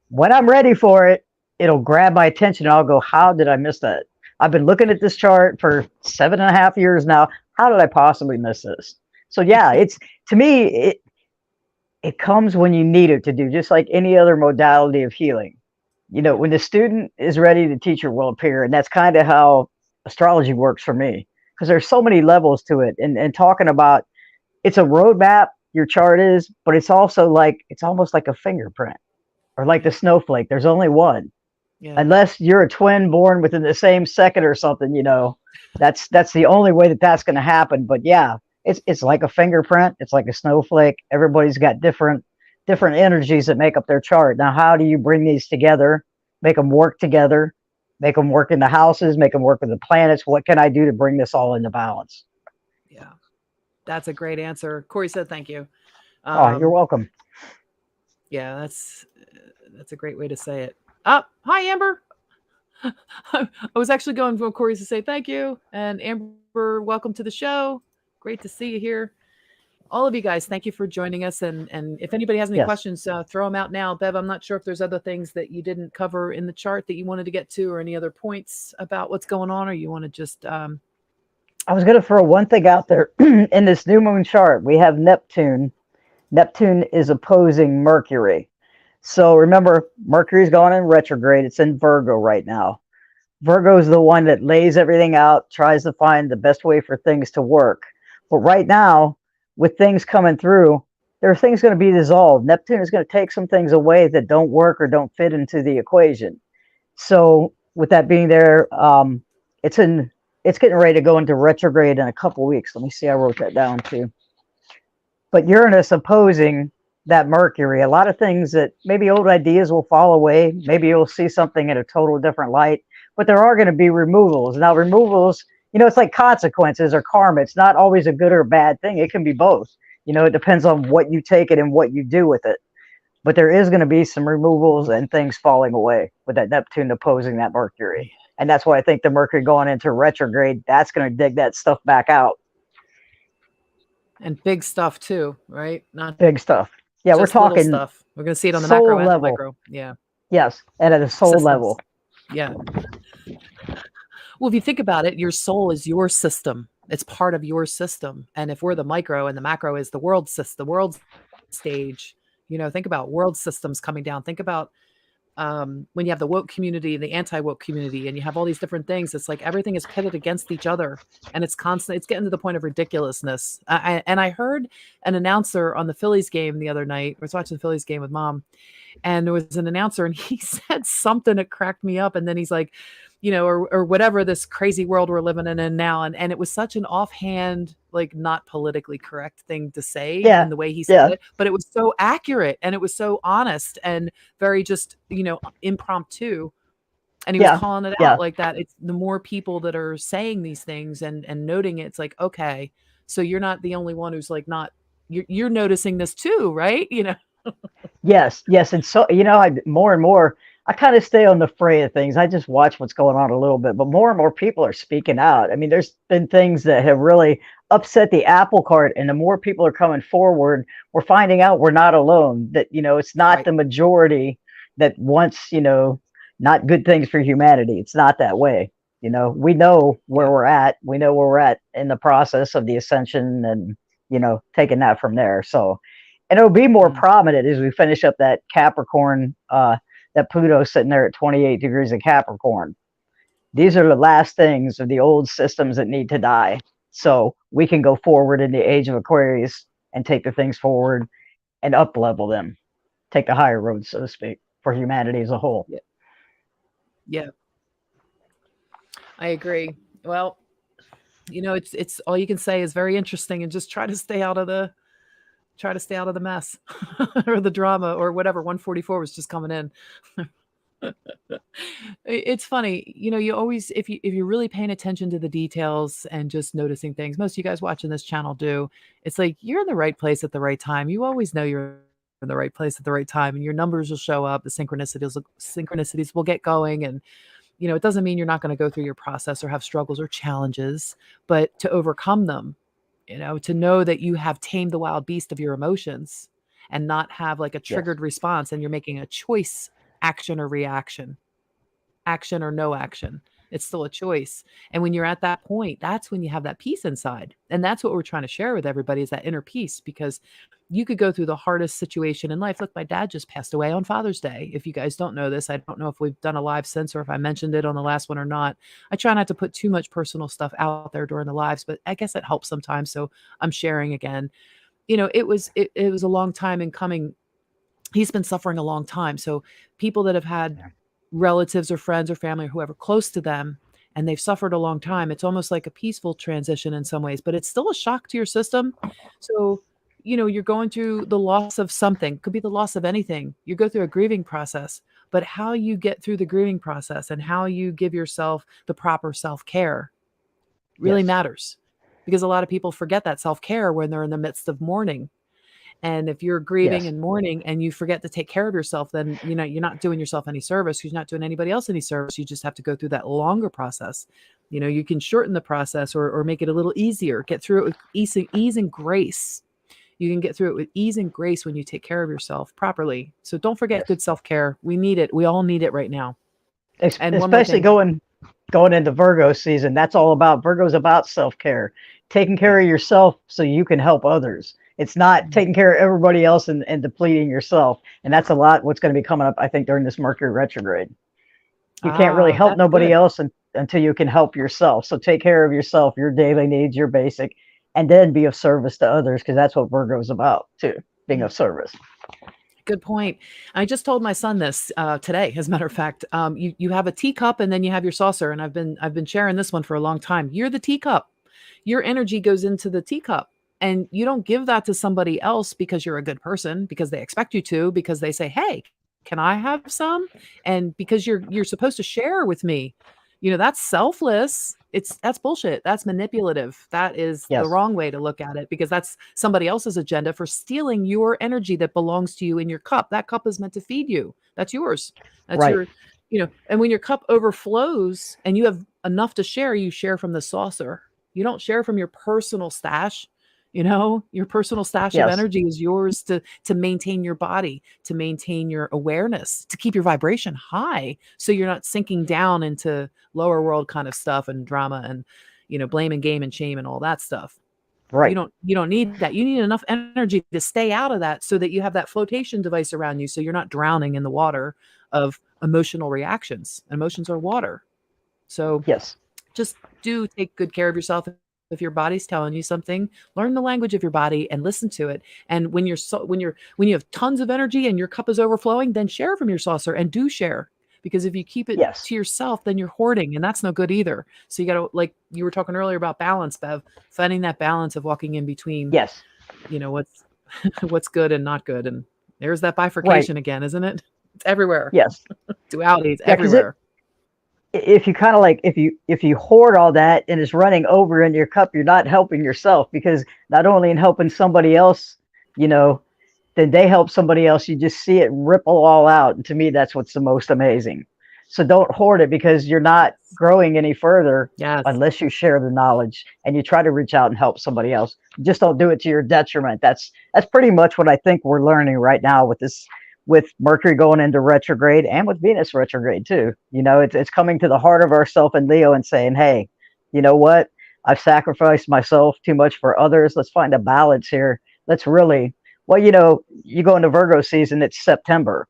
When I'm ready for it, it'll grab my attention, and I'll go, how did I miss that? I've been looking at this chart for 7.5 years now. How did I possibly miss this? So yeah, it's, to me, it comes when you need it to do, just like any other modality of healing. When the student is ready, the teacher will appear, and that's kind of how astrology works for me. Because there's so many levels to it, and talking about, it's a roadmap, your chart is, but it's also it's almost like a fingerprint, or like the snowflake. There's only one, unless you're a twin born within the same second or something. That's the only way that's going to happen. But yeah, it's like a fingerprint. It's like a snowflake. Everybody's got different energies that make up their chart. Now, how do you bring these together, make them work together? Make them work in the houses, make them work with the planets. What can I do to bring this all into balance? Yeah, that's a great answer. Corey said, thank you. You're welcome. Yeah, that's a great way to say it. Hi, Amber. I was actually going for Corey to say thank you. And Amber, welcome to the show. Great to see you here. All of you guys, thank you for joining us. And if anybody has any questions, throw them out now. Bev, I'm not sure if there's other things that you didn't cover in the chart that you wanted to get to, or any other points about what's going on, or you want to just... I was going to throw one thing out there. In this new moon chart, we have Neptune. Neptune is opposing Mercury. So remember, Mercury's gone in retrograde. It's in Virgo right now. Virgo is the one that lays everything out, tries to find the best way for things to work. But right now, with things coming through, there are things going to be dissolved. Neptune is going to take some things away that don't work or don't fit into the equation. So with that being there, it's getting ready to go into retrograde in a couple of weeks. Let me see, I wrote that down too. But Uranus opposing that Mercury, a lot of things that maybe old ideas will fall away. Maybe you'll see something in a total different light, but there are going to be removals. Now removals, it's like consequences or karma. It's not always a good or a bad thing. It can be both. It depends on what you take it and what you do with it. But there is going to be some removals and things falling away with that Neptune opposing that Mercury. And that's why I think the Mercury going into retrograde, that's going to dig that stuff back out. And big stuff too, right? Not big stuff. Yeah, we're talking stuff. We're going to see it on the macro and the micro. Yeah. Yes, and at a soul level. Yeah. Well, if you think about it, your soul is your system. It's part of your system. And if we're the micro and the macro is the world system, the world stage, think about world systems coming down. Think about when you have the woke community and the anti-woke community, and you have all these different things, it's like everything is pitted against each other, and it's constant. It's getting to the point of ridiculousness. And I heard an announcer on the Phillies game the other night. I was watching the Phillies game with mom, and there was an announcer, and he said something that cracked me up. And then he's like, or whatever, this crazy world we're living in now. And it was such an offhand, like not politically correct thing to say in the way he said it, but it was so accurate, and it was so honest and very just, impromptu. And he was calling it out like that. It's the more people that are saying these things and noting it, it's like, okay, so you're not the only one who's like, you're noticing this too, right? Yes. And so, more and more, I kind of stay on the fray of things. I just watch what's going on a little bit, but more and more people are speaking out. I mean, there's been things that have really upset the apple cart, and the more people are coming forward, we're finding out we're not alone, that, it's not the majority that wants, not good things for humanity. It's not that way. We know where we're at. We know where we're at in the process of the ascension, and, taking that from there. So, and it'll be more prominent as we finish up that Capricorn, that Pluto's sitting there at 28 degrees of Capricorn. These are the last things of the old systems that need to die, so we can go forward in the age of Aquarius and take the things forward and up level them, take the higher road, so to speak, for humanity as a whole. Yeah, I agree. Well, it's all you can say is very interesting, and just try to stay out of the mess or the drama or whatever. 144 was just coming in. It's funny, you always, if you're really paying attention to the details and just noticing things, most of you guys watching this channel do, it's like you're in the right place at the right time. You always know you're in the right place at the right time, and your numbers will show up, the synchronicities will get going. And it doesn't mean you're not going to go through your process or have struggles or challenges, but to overcome them, to know that you have tamed the wild beast of your emotions and not have like a triggered response, and you're making a choice, action or reaction, action or no action. It's still a choice. And when you're at that point, that's when you have that peace inside. And that's what we're trying to share with everybody, is that inner peace, because you could go through the hardest situation in life. Look, my dad just passed away on Father's Day. If you guys don't know this, I don't know if we've done a live since or if I mentioned it on the last one or not. I try not to put too much personal stuff out there during the lives, but I guess it helps sometimes. So I'm sharing again. It was a long time in coming. He's been suffering a long time. So people that have had relatives or friends or family or whoever close to them, and they've suffered a long time, it's almost like a peaceful transition in some ways, but it's still a shock to your system. So, you're going through the loss of something. Could be the loss of anything. You go through a grieving process, but how you get through the grieving process and how you give yourself the proper self-care really matters, because a lot of people forget that self-care when they're in the midst of mourning. And if you're grieving and mourning and you forget to take care of yourself, then, you're not doing yourself any service. You're not doing anybody else any service. You just have to go through that longer process. You can shorten the process or make it a little easier, get through it with ease and grace. You can get through it with ease and grace when you take care of yourself properly. So don't forget good self-care. We need it. We all need it right now. And especially going into Virgo season, that's all about. Virgo's about self-care, taking care of yourself so you can help others. It's not taking care of everybody else and depleting yourself. And that's a lot what's going to be coming up, I think, during this Mercury retrograde. You can't really help nobody else until you can help yourself. So take care of yourself, your daily needs, your basic, and then be of service to others, because that's what Virgo is about too, being of service. Good point. I just told my son this today. As a matter of fact, you have a teacup and then you have your saucer, and I've been sharing this one for a long time. You're the teacup. Your energy goes into the teacup, and you don't give that to somebody else because you're a good person, because they expect you to, because they say, "Hey, can I have some?" And because you're supposed to share with me. That's selfless. That's bullshit. That's manipulative. That is the wrong way to look at it, because that's somebody else's agenda for stealing your energy that belongs to you in your cup. That cup is meant to feed you. That's yours. That's your, and when your cup overflows and you have enough to share, you share from the saucer. You don't share from your personal stash. Your personal stash of energy is yours to maintain your body, to maintain your awareness, to keep your vibration high, so you're not sinking down into lower world kind of stuff and drama and, blame and game and shame and all that stuff. Right. You don't need that. You need enough energy to stay out of that, so that you have that flotation device around you, so you're not drowning in the water of emotional reactions. Emotions are water. So Yes. just do take good care of yourself. If your body's telling you something, learn the language of your body and listen to it. And when when you have tons of energy and your cup is overflowing, then share from your saucer, and do share. Because if you keep it Yes. to yourself, then you're hoarding, and that's no good either. So you got to, like you were talking earlier about balance, Bev, finding that balance of walking in between, Yes. what's what's good and not good. And there's that Right. bifurcation again, isn't it? It's everywhere. Yes. Dualities Yeah, because everywhere. if you kind of like if you hoard all that and it's running over in your cup, you're not helping yourself, because not only in helping somebody else, you know, then they help somebody else. You just see it ripple all out. And to me, that's what's the most amazing. So don't hoard it, because you're not Yes. growing any further Yes. unless you share the knowledge and you try to reach out and help somebody else. Just don't do it to your detriment. That's pretty much what I think we're learning right now with this, with Mercury going into retrograde and with Venus retrograde too. It's coming to the heart of ourself in Leo and saying, hey, you know what? I've sacrificed myself too much for others. Let's find a balance here. Let's really, well, you go into Virgo season, it's September.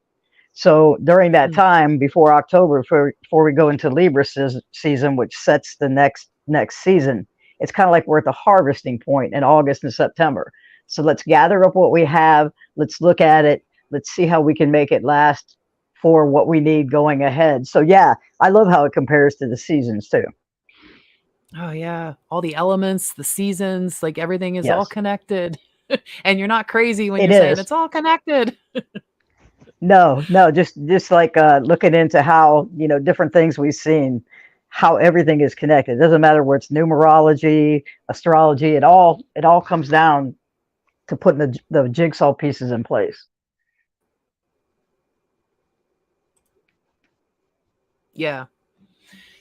So during that Mm. time, before October, before we go into Libra season, which sets the next season, it's kind of like we're at the harvesting point in August and September. So let's gather up what we have. Let's look at it. Let's see how we can make it last for what we need going ahead. So yeah, I love how it compares to the seasons too. Oh yeah, all the elements, the seasons, like everything is all Yes, connected. And you're not crazy when it you're saying is. it's all connected. No, no, just like looking into how, different things we've seen, how everything is connected. It doesn't matter where it's numerology, astrology, it all comes down to putting the jigsaw pieces in place. Yeah.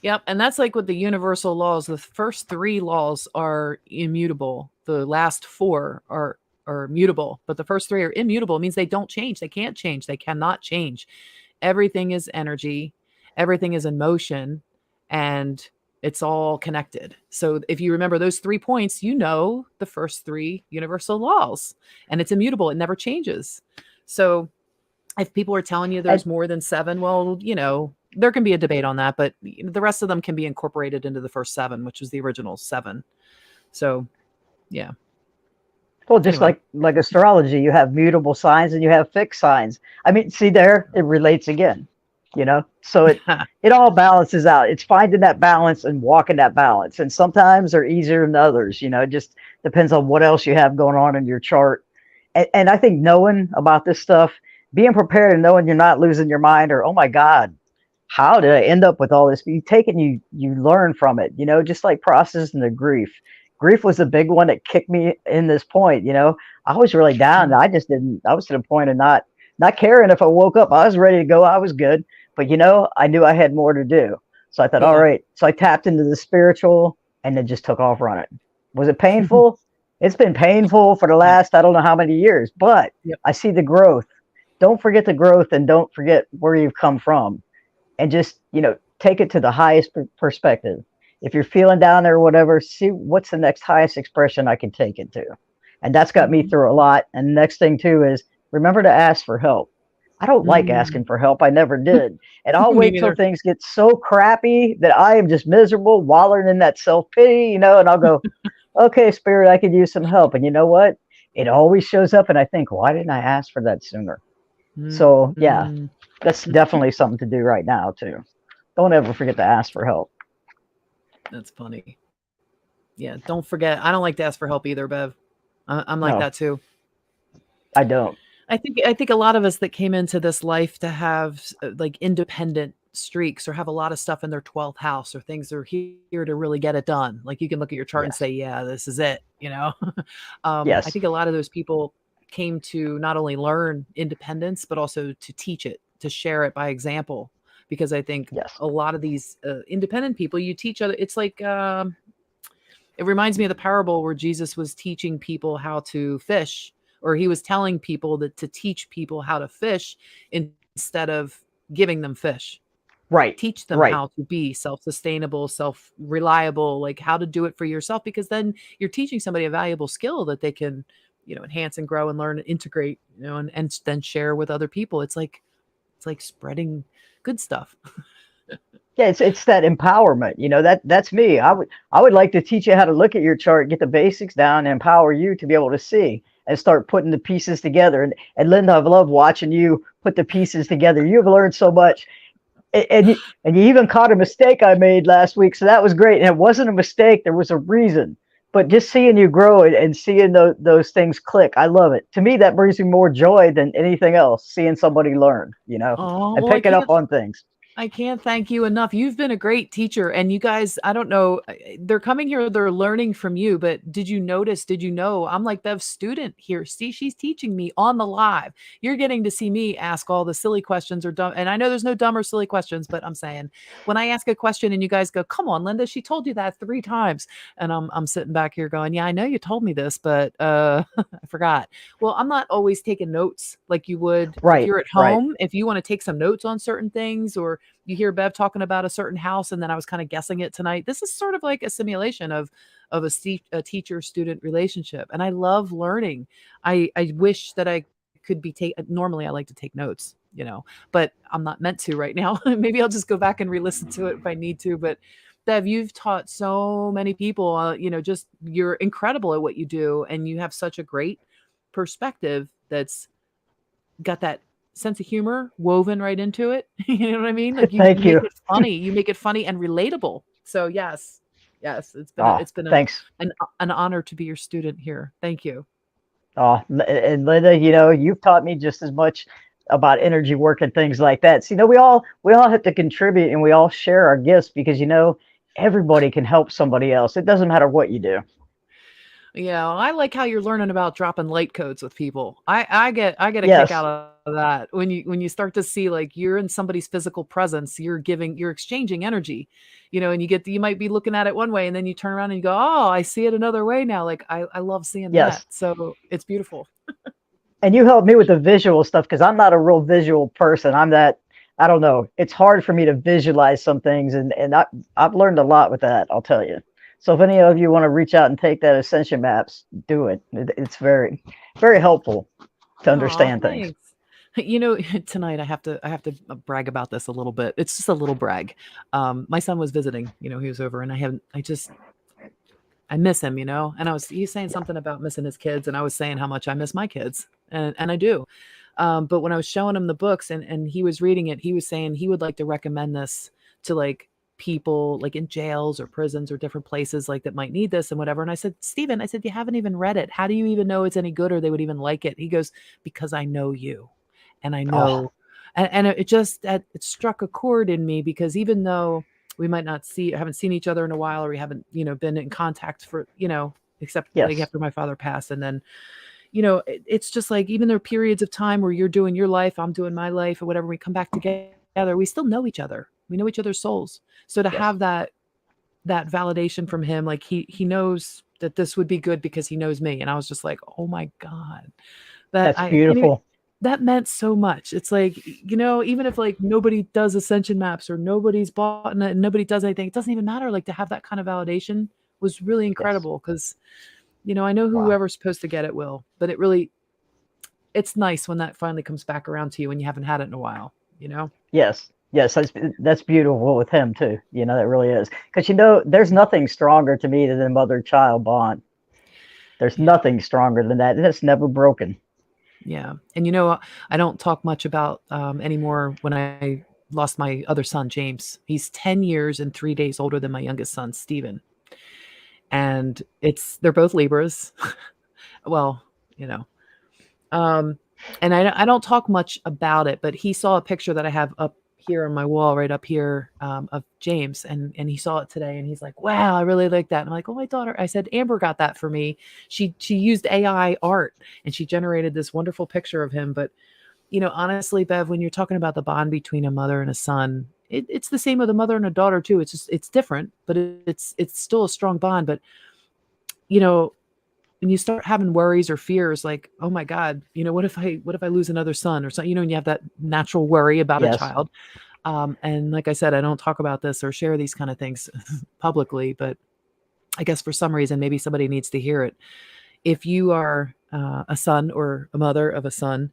Yep, and that's like with the universal laws. The first 3 laws are immutable. The last 4 are mutable, but the first 3 are immutable. It means they don't change. They can't change. They cannot change. Everything is energy. Everything is in motion, and it's all connected. So if you remember those 3 points, the first 3 universal laws, and it's immutable. It never changes. So if people are telling you And there's more than 7, well, there can be a debate on that, but the rest of them can be incorporated into the first 7, which was the original 7. So, yeah. well, just Anyway. like astrology, you have mutable signs and you have fixed signs. I mean, see there, it relates again, So it all balances out. It's finding that balance and walking that balance. And sometimes they're easier than others, it just depends on what else you have going on in your chart. And I think knowing about this stuff, being prepared and knowing you're not losing your mind, or, oh my God, how did I end up with all this? You take it and you learn from it, just like processing the grief. Grief was a big one that kicked me in this point. I was really down. Mm. I just didn't. I was to the point of not caring if I woke up. I was ready to go. I was good, but I knew I had more to do. So I thought, all Yeah. right. So I tapped into the spiritual and then just took off running. Was it painful? It's been painful for the Yeah. last I don't know how many years, but Yep. I see the growth. Don't forget the growth, and don't forget where you've come from, and just take it to the highest perspective. If you're feeling down there or whatever, see what's the next highest expression I can take it to. And that's got me Mhm. through a lot. And the next thing too is remember to ask for help. I don't like Mm. asking for help. I never did. And I'll Me wait till neither. things get so crappy that I am just miserable, wallowing in that self-pity, and I'll go, okay, spirit, I could use some help. And you know what? It always shows up, and I think, why didn't I ask for that sooner? So yeah, Mm. that's definitely something to do right now too. Don't ever forget to ask for help. That's funny. Yeah, don't forget. I don't like to ask for help either, Bev. I'm like No, that too. I don't. I think a lot of us that came into this life to have like independent streaks, or have a lot of stuff in their 12th house, or things that are here to really get it done. Like you can look at your chart and Yes. say, yeah, this is it, I Yes. think a lot of those people came to not only learn independence, but also to teach it, to share it by example. Because I think Yes. a lot of these independent people, you teach other, it's like, it reminds me of the parable where Jesus was teaching people how to fish, or he was telling people that to teach people how to fish instead of giving them fish. Right. Teach them Right. how to be self-sustainable, self-reliable, like how to do it for yourself, because then you're teaching somebody a valuable skill that they can, enhance and grow and learn and integrate, and then share with other people. It's It's like spreading good stuff. Yeah, it's that empowerment. That's me. I would like to teach you how to look at your chart, get the basics down, and empower you to be able to see and start putting the pieces together. And Linda, I've loved watching you put the pieces together. You've learned so much. And you even caught a mistake I made last week, so that was great. And it wasn't a mistake; there was a reason. But just seeing you grow and seeing those things click, I love it. To me, that brings me more joy than anything else. Seeing somebody learn, Oh, and well, picking up on things. I can't thank you enough. You've been a great teacher. And you guys, I don't know, they're coming here, they're learning from you. But did you notice, did you know, I'm like Bev's student here. See, she's teaching me on the live. You're getting to see me ask all the silly questions or dumb. And I know there's no dumb or silly questions, but I'm saying when I ask a question and you guys go, come on, Linda, she told you that 3 times. And I'm sitting back here going, yeah, I know you told me this, but I forgot. Well, I'm not always taking notes like you would if Right, you're at right. home. If you want to take some notes on certain things, or you hear Bev talking about a certain house, and then I was kind of guessing it tonight. This is sort of like a simulation of a teacher student relationship, and I love learning. I wish that I could be normally I like to take notes, but I'm not meant to right now. Maybe I'll just go back and re-listen to it if I need to. But Bev, you've taught so many people. Just you're incredible at what you do, and you have such a great perspective that's got that sense of humor woven right into it. You know what I mean? Like you Thank make you. it funny. You make it funny and relatable. So yes, it's been Oh, thanks. an honor to be your student here. Thank you. Oh, and Linda, you've taught me just as much about energy work and things like that. So, we all have to contribute and we all share our gifts because everybody can help somebody else. It doesn't matter what you do. Yeah, I like how you're learning about dropping light codes with people. I get a kick Yes, out of that when you start to see like you're in somebody's physical presence, you're exchanging energy, and you might be looking at it one way and then you turn around and you go, oh, I see it another way now. Like I love seeing that. yes. So it's beautiful. And you helped me with the visual stuff because I'm not a real visual person. I don't know. It's hard for me to visualize some things, and I've learned a lot with that, I'll tell you. So if any of you want to reach out and take that ascension maps, do it. It's very, very helpful to Aw, understand things. thanks. Tonight I have to brag about this a little bit. It's just a little brag. My son was visiting, he was over, and I miss him, and he's saying something about missing his kids, and I was saying how much I miss my kids, and I do. But when I was showing him the books and he was reading it, he was saying he would like to recommend this to like people like in jails or prisons or different places like that might need this and whatever. And I said, Steven, I said, you haven't even read it. How do you even know it's any good or they would even like it? He goes, because I know you. And I Oh, know, and it just, that it struck a chord in me because even though we might not haven't seen each other in a while, or we haven't, been in contact for, except like yes, after my father passed. And then, it's just like, even there are periods of time where you're doing your life, I'm doing my life or whatever, we come back together, we still know each other. We know each other's souls. So to yes. have that validation from him, like he knows that this would be good because he knows me. And I was just like, oh my God, that That's I can't even, beautiful. that meant so much. It's like, even if like nobody does ascension maps or nobody's bought and nobody does anything, it doesn't even matter. Like to have that kind of validation was really Yes. incredible because, I know Wow. whoever's supposed to get it will, but it's nice when that finally comes back around to you when you haven't had it in a while. Yes. Yes, that's beautiful with him too. That really is. Because there's nothing stronger to me than a mother-child bond. There's Yeah. nothing stronger than that, and it's never broken. Yeah. And I don't talk much about anymore when I lost my other son, James. He's 10 years and 3 days older than my youngest son, Steven. And they're both Libras. Well, you know. Um, and I don't talk much about it, but he saw a picture that I have up here on my wall, right up here, of James, and he saw it today, and he's like, "Wow, I really like that." And I'm like, "Oh, my daughter," I said, "Amber got that for me. She used AI art, and she generated this wonderful picture of him." But honestly, Bev, when you're talking about the bond between a mother and a son, it's the same with a mother and a daughter too. It's different, but it's still a strong bond. But you know, when you start having worries or fears like, oh my God, what if I lose another son or something, and you have that natural worry about a Yes. child. And like I said, I don't talk about this or share these kind of things publicly, but I guess for some reason, maybe somebody needs to hear it. If you are a son or a mother of a son,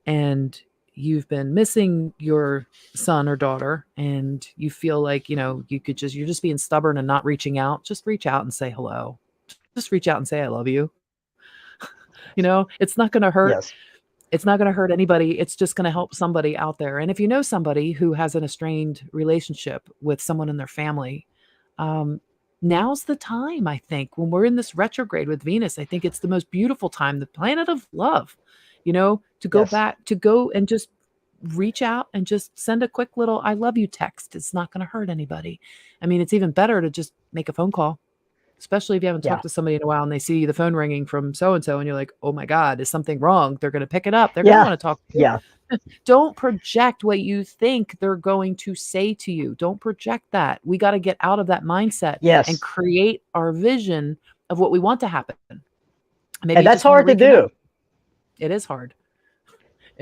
and you've been missing your son or daughter and you feel like, you're just being stubborn and not reaching out, just reach out and say hello. Just reach out and say, I love you. It's not going to hurt. Yes. It's not going to hurt anybody. It's just going to help somebody out there. And if you know somebody who has an estranged relationship with someone in their family, now's the time, I think, when we're in this retrograde with Venus. I think it's the most beautiful time, the planet of love, to go Yes. back, to go and just reach out and just send a quick little I love you text. It's not going to hurt anybody. I mean, it's even better to just make a phone call, especially if you haven't Yeah. talked to somebody in a while and they see the phone ringing from so-and-so and you're like, oh my God, is something wrong? They're going to pick it up. They're going to want to talk to you. Yeah. Don't project what you think they're going to say to you. Don't project that. We got to get out of that mindset Yes. and create our vision of what we want to happen. Maybe And that's hard to do. It is hard.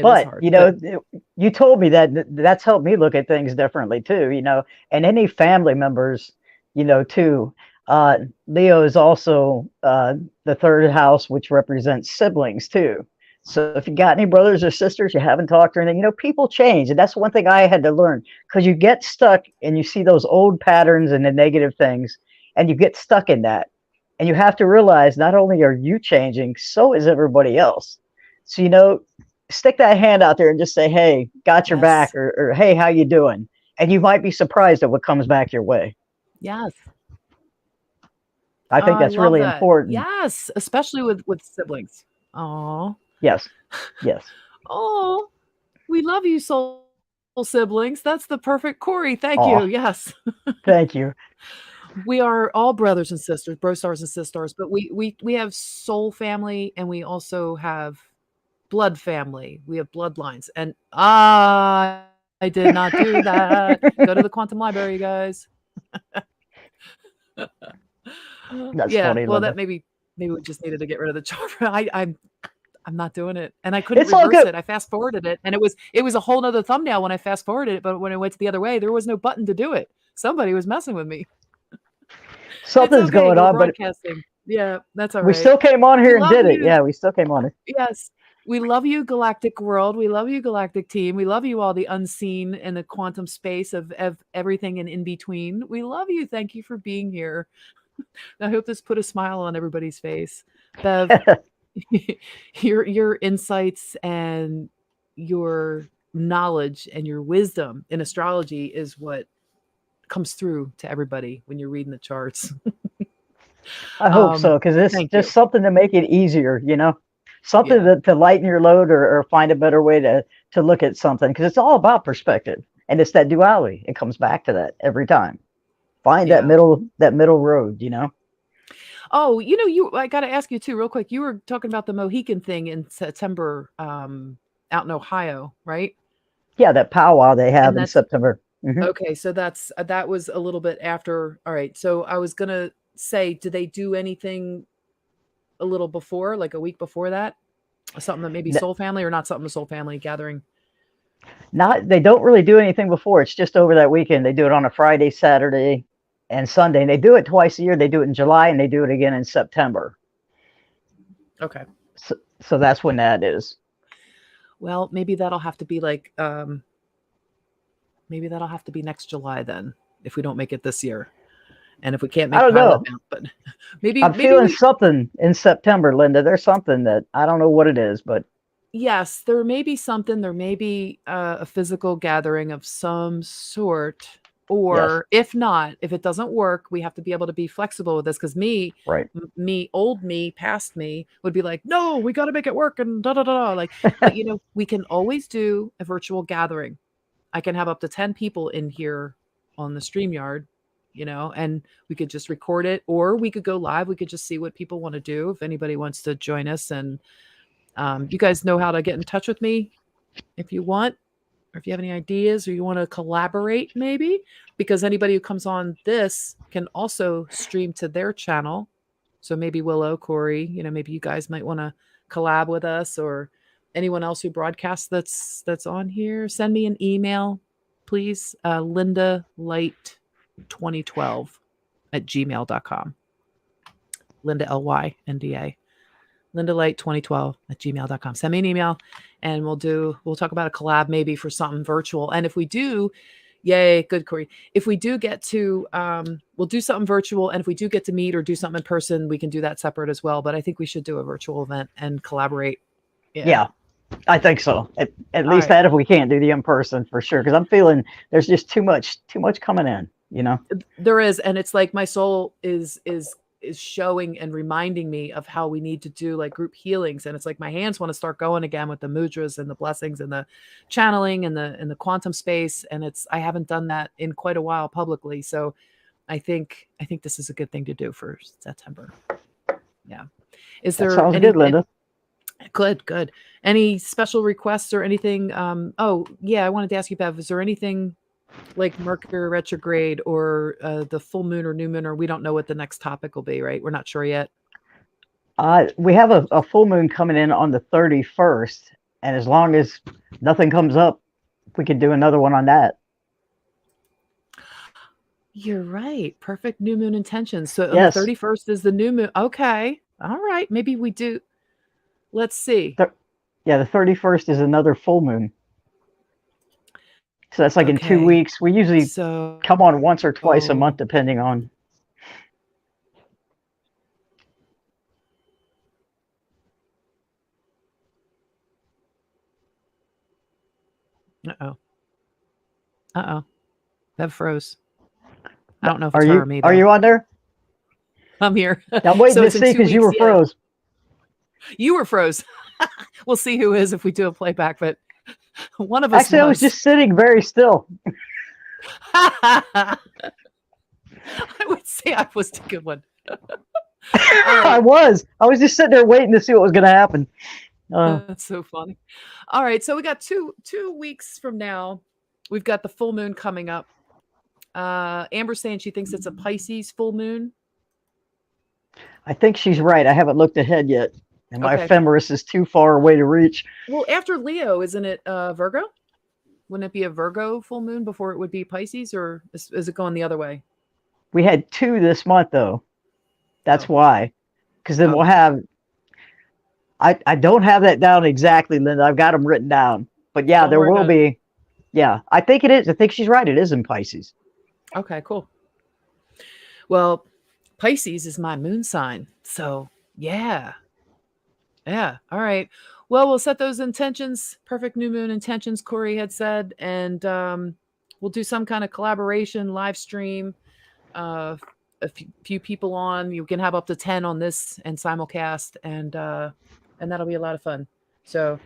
But you told me that's helped me look at things differently too, and any family members, too. Leo is also the third house, which represents siblings too. So if you got any brothers or sisters you haven't talked or anything, people change. And that's one thing I had to learn, because you get stuck and you see those old patterns and the negative things, and you get stuck in that. And you have to realize not only are you changing, so is everybody else. So, stick that hand out there and just say, hey, got your back, or hey, how you doing? And you might be surprised at what comes back your way. Yes. I think that's really important. Yes, especially with siblings. Oh. Yes. Yes. Oh, we love you, soul siblings. That's the perfect Corey. Thank you. Yes. Thank you. We are all brothers and sisters, bro stars and sis stars, but we have soul family and we also have blood family. We have bloodlines. And I did not do that. Go to the quantum library, you guys. That's funny. Well, Linda. that maybe we just needed to get rid of the chart. I'm not doing it. And I couldn't reverse it. I fast forwarded it. And it was a whole nother thumbnail when I fast forwarded it. But when I went the other way, there was no button to do it. Somebody was messing with me. Something's going on, but yeah, that's all right. We still came on here and did it. Yeah, we still came on it. Yes. We love you, galactic world. We love you, galactic team. We love you, all the unseen in the quantum space of everything and in between. We love you. Thank you for being here. I hope this put a smile on everybody's face. Bev, your insights and your knowledge and your wisdom in astrology is what comes through to everybody when you're reading the charts. I hope so, because it's just something to make it easier, something to lighten your load, or find a better way to look at something, because it's all about perspective, and it's that duality. It comes back to that every time. Find that middle road, Oh, I got to ask you too, real quick. You were talking about the Mohican thing in September, out in Ohio, right? Yeah, that powwow they have in September. Mm-hmm. Okay, so that was a little bit after. All right, so I was gonna say, did they do anything a little before, like a week before that? Something that maybe Soul Family, or not something the Soul Family gathering? They don't really do anything before. It's just over that weekend. They do it on a Friday, Saturday, and Sunday. And they do it twice a year. They do it in July and they do it again in September. Okay. So that's when that is. Well, maybe that'll have to be like, maybe that'll have to be next July then, if we don't make it this year. And if we can't make, I don't know, but maybe I'm feeling something in September, Linda. There's something that I don't know what it is, but yes, there may be something. There may be a physical gathering of some sort, or if not, if it doesn't work, we have to be able to be flexible with this. Because old me, past me would be like, no, we got to make it work, and da da da. Like, but we can always do a virtual gathering. I can have up to 10 people in here on the StreamYard, and we could just record it, or we could go live. We could just see what people want to do. If anybody wants to join us, and you guys know how to get in touch with me if you want, or if you have any ideas, or you want to collaborate, maybe, because anybody who comes on this can also stream to their channel. So maybe Willow, Corey, maybe you guys might want to collab with us, or anyone else who broadcasts that's on here. Send me an email, please. LindaLight2012 @gmail.com. Linda, LYNDA lindalight2012@gmail.com. Send me an email and we'll talk about a collab maybe for something virtual. And if we do, yay, good, Corey. If we do get to, we'll do something virtual. And if we do get to meet or do something in person, we can do that separate as well. But I think we should do a virtual event and collaborate. Yeah, I think so. At least that if we can't do the in-person for sure. Because I'm feeling there's just too much coming in, you know? There is. And it's like my soul is showing and reminding me of how we need to do like group healings. And it's like my hands want to start going again with the mudras and the blessings and the channeling and the quantum space. And I haven't done that in quite a while publicly. So I think this is a good thing to do for September. Yeah. That sounds good, Linda. Good. Any special requests or anything? Oh yeah. I wanted to ask you, Bev, is there anything like Mercury retrograde or the full moon or new moon, or we don't know what the next topic will be, right? We're not sure yet. We have a full moon coming in on the 31st, and as long as nothing comes up, we could do another one on that. You're right. Perfect new moon intentions. So yes. On the 31st is the new moon. Okay. All right. Maybe we do. Let's see. Yeah, the 31st is another full moon. So that's like in 2 weeks. We usually come on once or twice a month, depending on. Uh-oh. Bev froze. I don't know if it's her or me. Are you on there? I'm here. I'm waiting to see because you were froze. You were froze. We'll see who is if we do a playback, but one of us. Actually, I was just sitting very still. I would say I was the good one. I was just sitting there waiting to see what was going to happen. That's so funny. All right, so we got two weeks from now. We've got the full moon coming up. Amber's saying she thinks it's a Pisces full moon. I think she's right. I haven't looked ahead yet. And my ephemeris is too far away to reach. Well, after Leo, isn't it Virgo? Wouldn't it be a Virgo full moon before it would be Pisces, or is it going the other way? We had 2 this month, though. That's why. Because then we'll have... I don't have that down exactly, Linda. I've got them written down. But yeah, there will be... Yeah, I think it is. I think she's right. It is in Pisces. Okay, cool. Well, Pisces is my moon sign. So, yeah. Yeah. All right. Well, we'll set those intentions, perfect new moon intentions, Corey had said, and we'll do some kind of collaboration, live stream, a few people on. You can have up to 10 on this and simulcast, and that'll be a lot of fun. So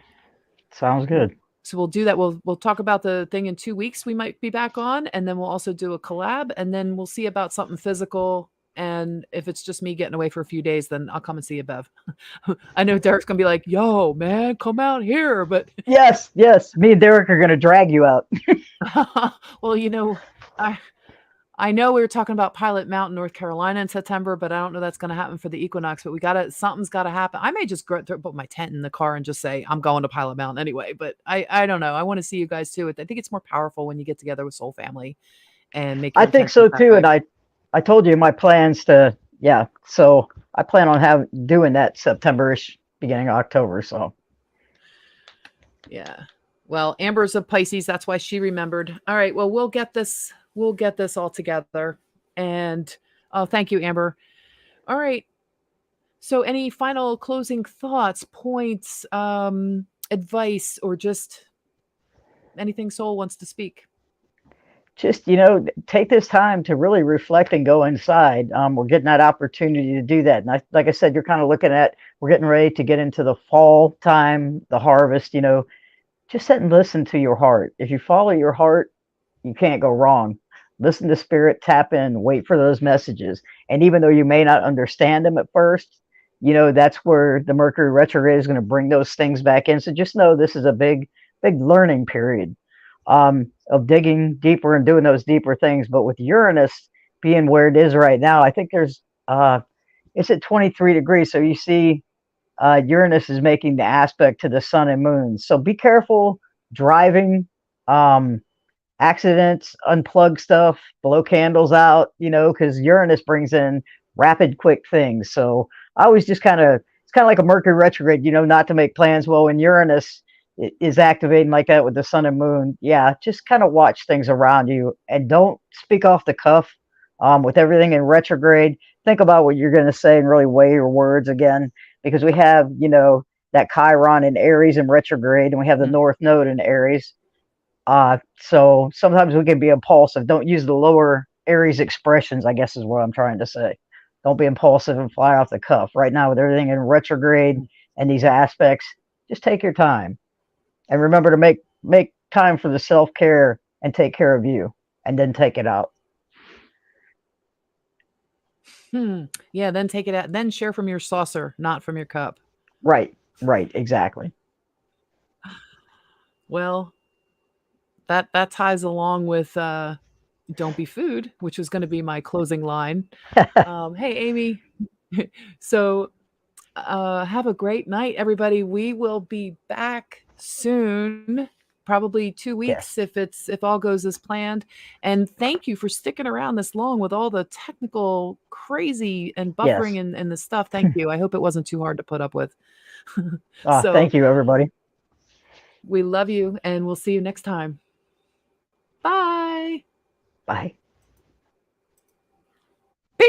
sounds good. So we'll do that. We'll talk about the thing in 2 weeks. We might be back on, and then we'll also do a collab, and then we'll see about something physical. And if it's just me getting away for a few days, then I'll come and see you, Bev. I know Derek's going to be like, yo, man, come out here. But yes. Me and Derek are going to drag you out. Well, you know, I know we were talking about Pilot Mountain, North Carolina in September, but I don't know that's going to happen for the equinox, but something's got to happen. I may just put my tent in the car and just say, I'm going to Pilot Mountain anyway, but I don't know. I want to see you guys too. I think it's more powerful when you get together with soul family and make. I think so too. And I told you my plans to, so I plan on doing that September-ish, beginning of October. So. Yeah. Well, Amber's of Pisces. That's why she remembered. All right. Well, we'll get this all together. And thank you, Amber. All right. So any final closing thoughts, points, advice, or just anything Soul wants to speak? Just, take this time to really reflect and go inside. We're getting that opportunity to do that. And like I said, you're kind of looking at, we're getting ready to get into the fall time, the harvest, just sit and listen to your heart. If you follow your heart, you can't go wrong. Listen to spirit, tap in, wait for those messages. And even though you may not understand them at first, that's where the Mercury retrograde is going to bring those things back in. So just know this is a big learning period. Of digging deeper and doing those deeper things. But with Uranus being where it is right now, I think it's at 23 degrees. So you see Uranus is making the aspect to the sun and moon. So be careful driving, accidents, unplug stuff, blow candles out, because Uranus brings in rapid, quick things. So I always just it's kind of like a Mercury retrograde, not to make plans. Well, when Uranus is activating like that with the sun and moon, yeah, just kind of watch things around you and don't speak off the cuff. With everything in retrograde, think about what you're going to say and really weigh your words again, because we have, that Chiron in Aries in retrograde, and we have the North Node in Aries. So sometimes we can be impulsive. Don't use the lower Aries expressions, I guess is what I'm trying to say. Don't be impulsive and fly off the cuff. Right now, with everything in retrograde and these aspects, just take your time. And remember to make time for the self-care and take care of you, and then take it out. Yeah, then take it out. Then share from your saucer, not from your cup. Right, exactly. Well, that ties along with don't be food, which was going to be my closing line. Hey, Amy. So have a great night, everybody. We will be back soon, probably 2 weeks if all goes as planned. And thank you for sticking around this long with all the technical crazy and buffering and the stuff. Thank you. I hope it wasn't too hard to put up with. So thank you, everybody. We love you, and we'll see you next time. Bye. Bye.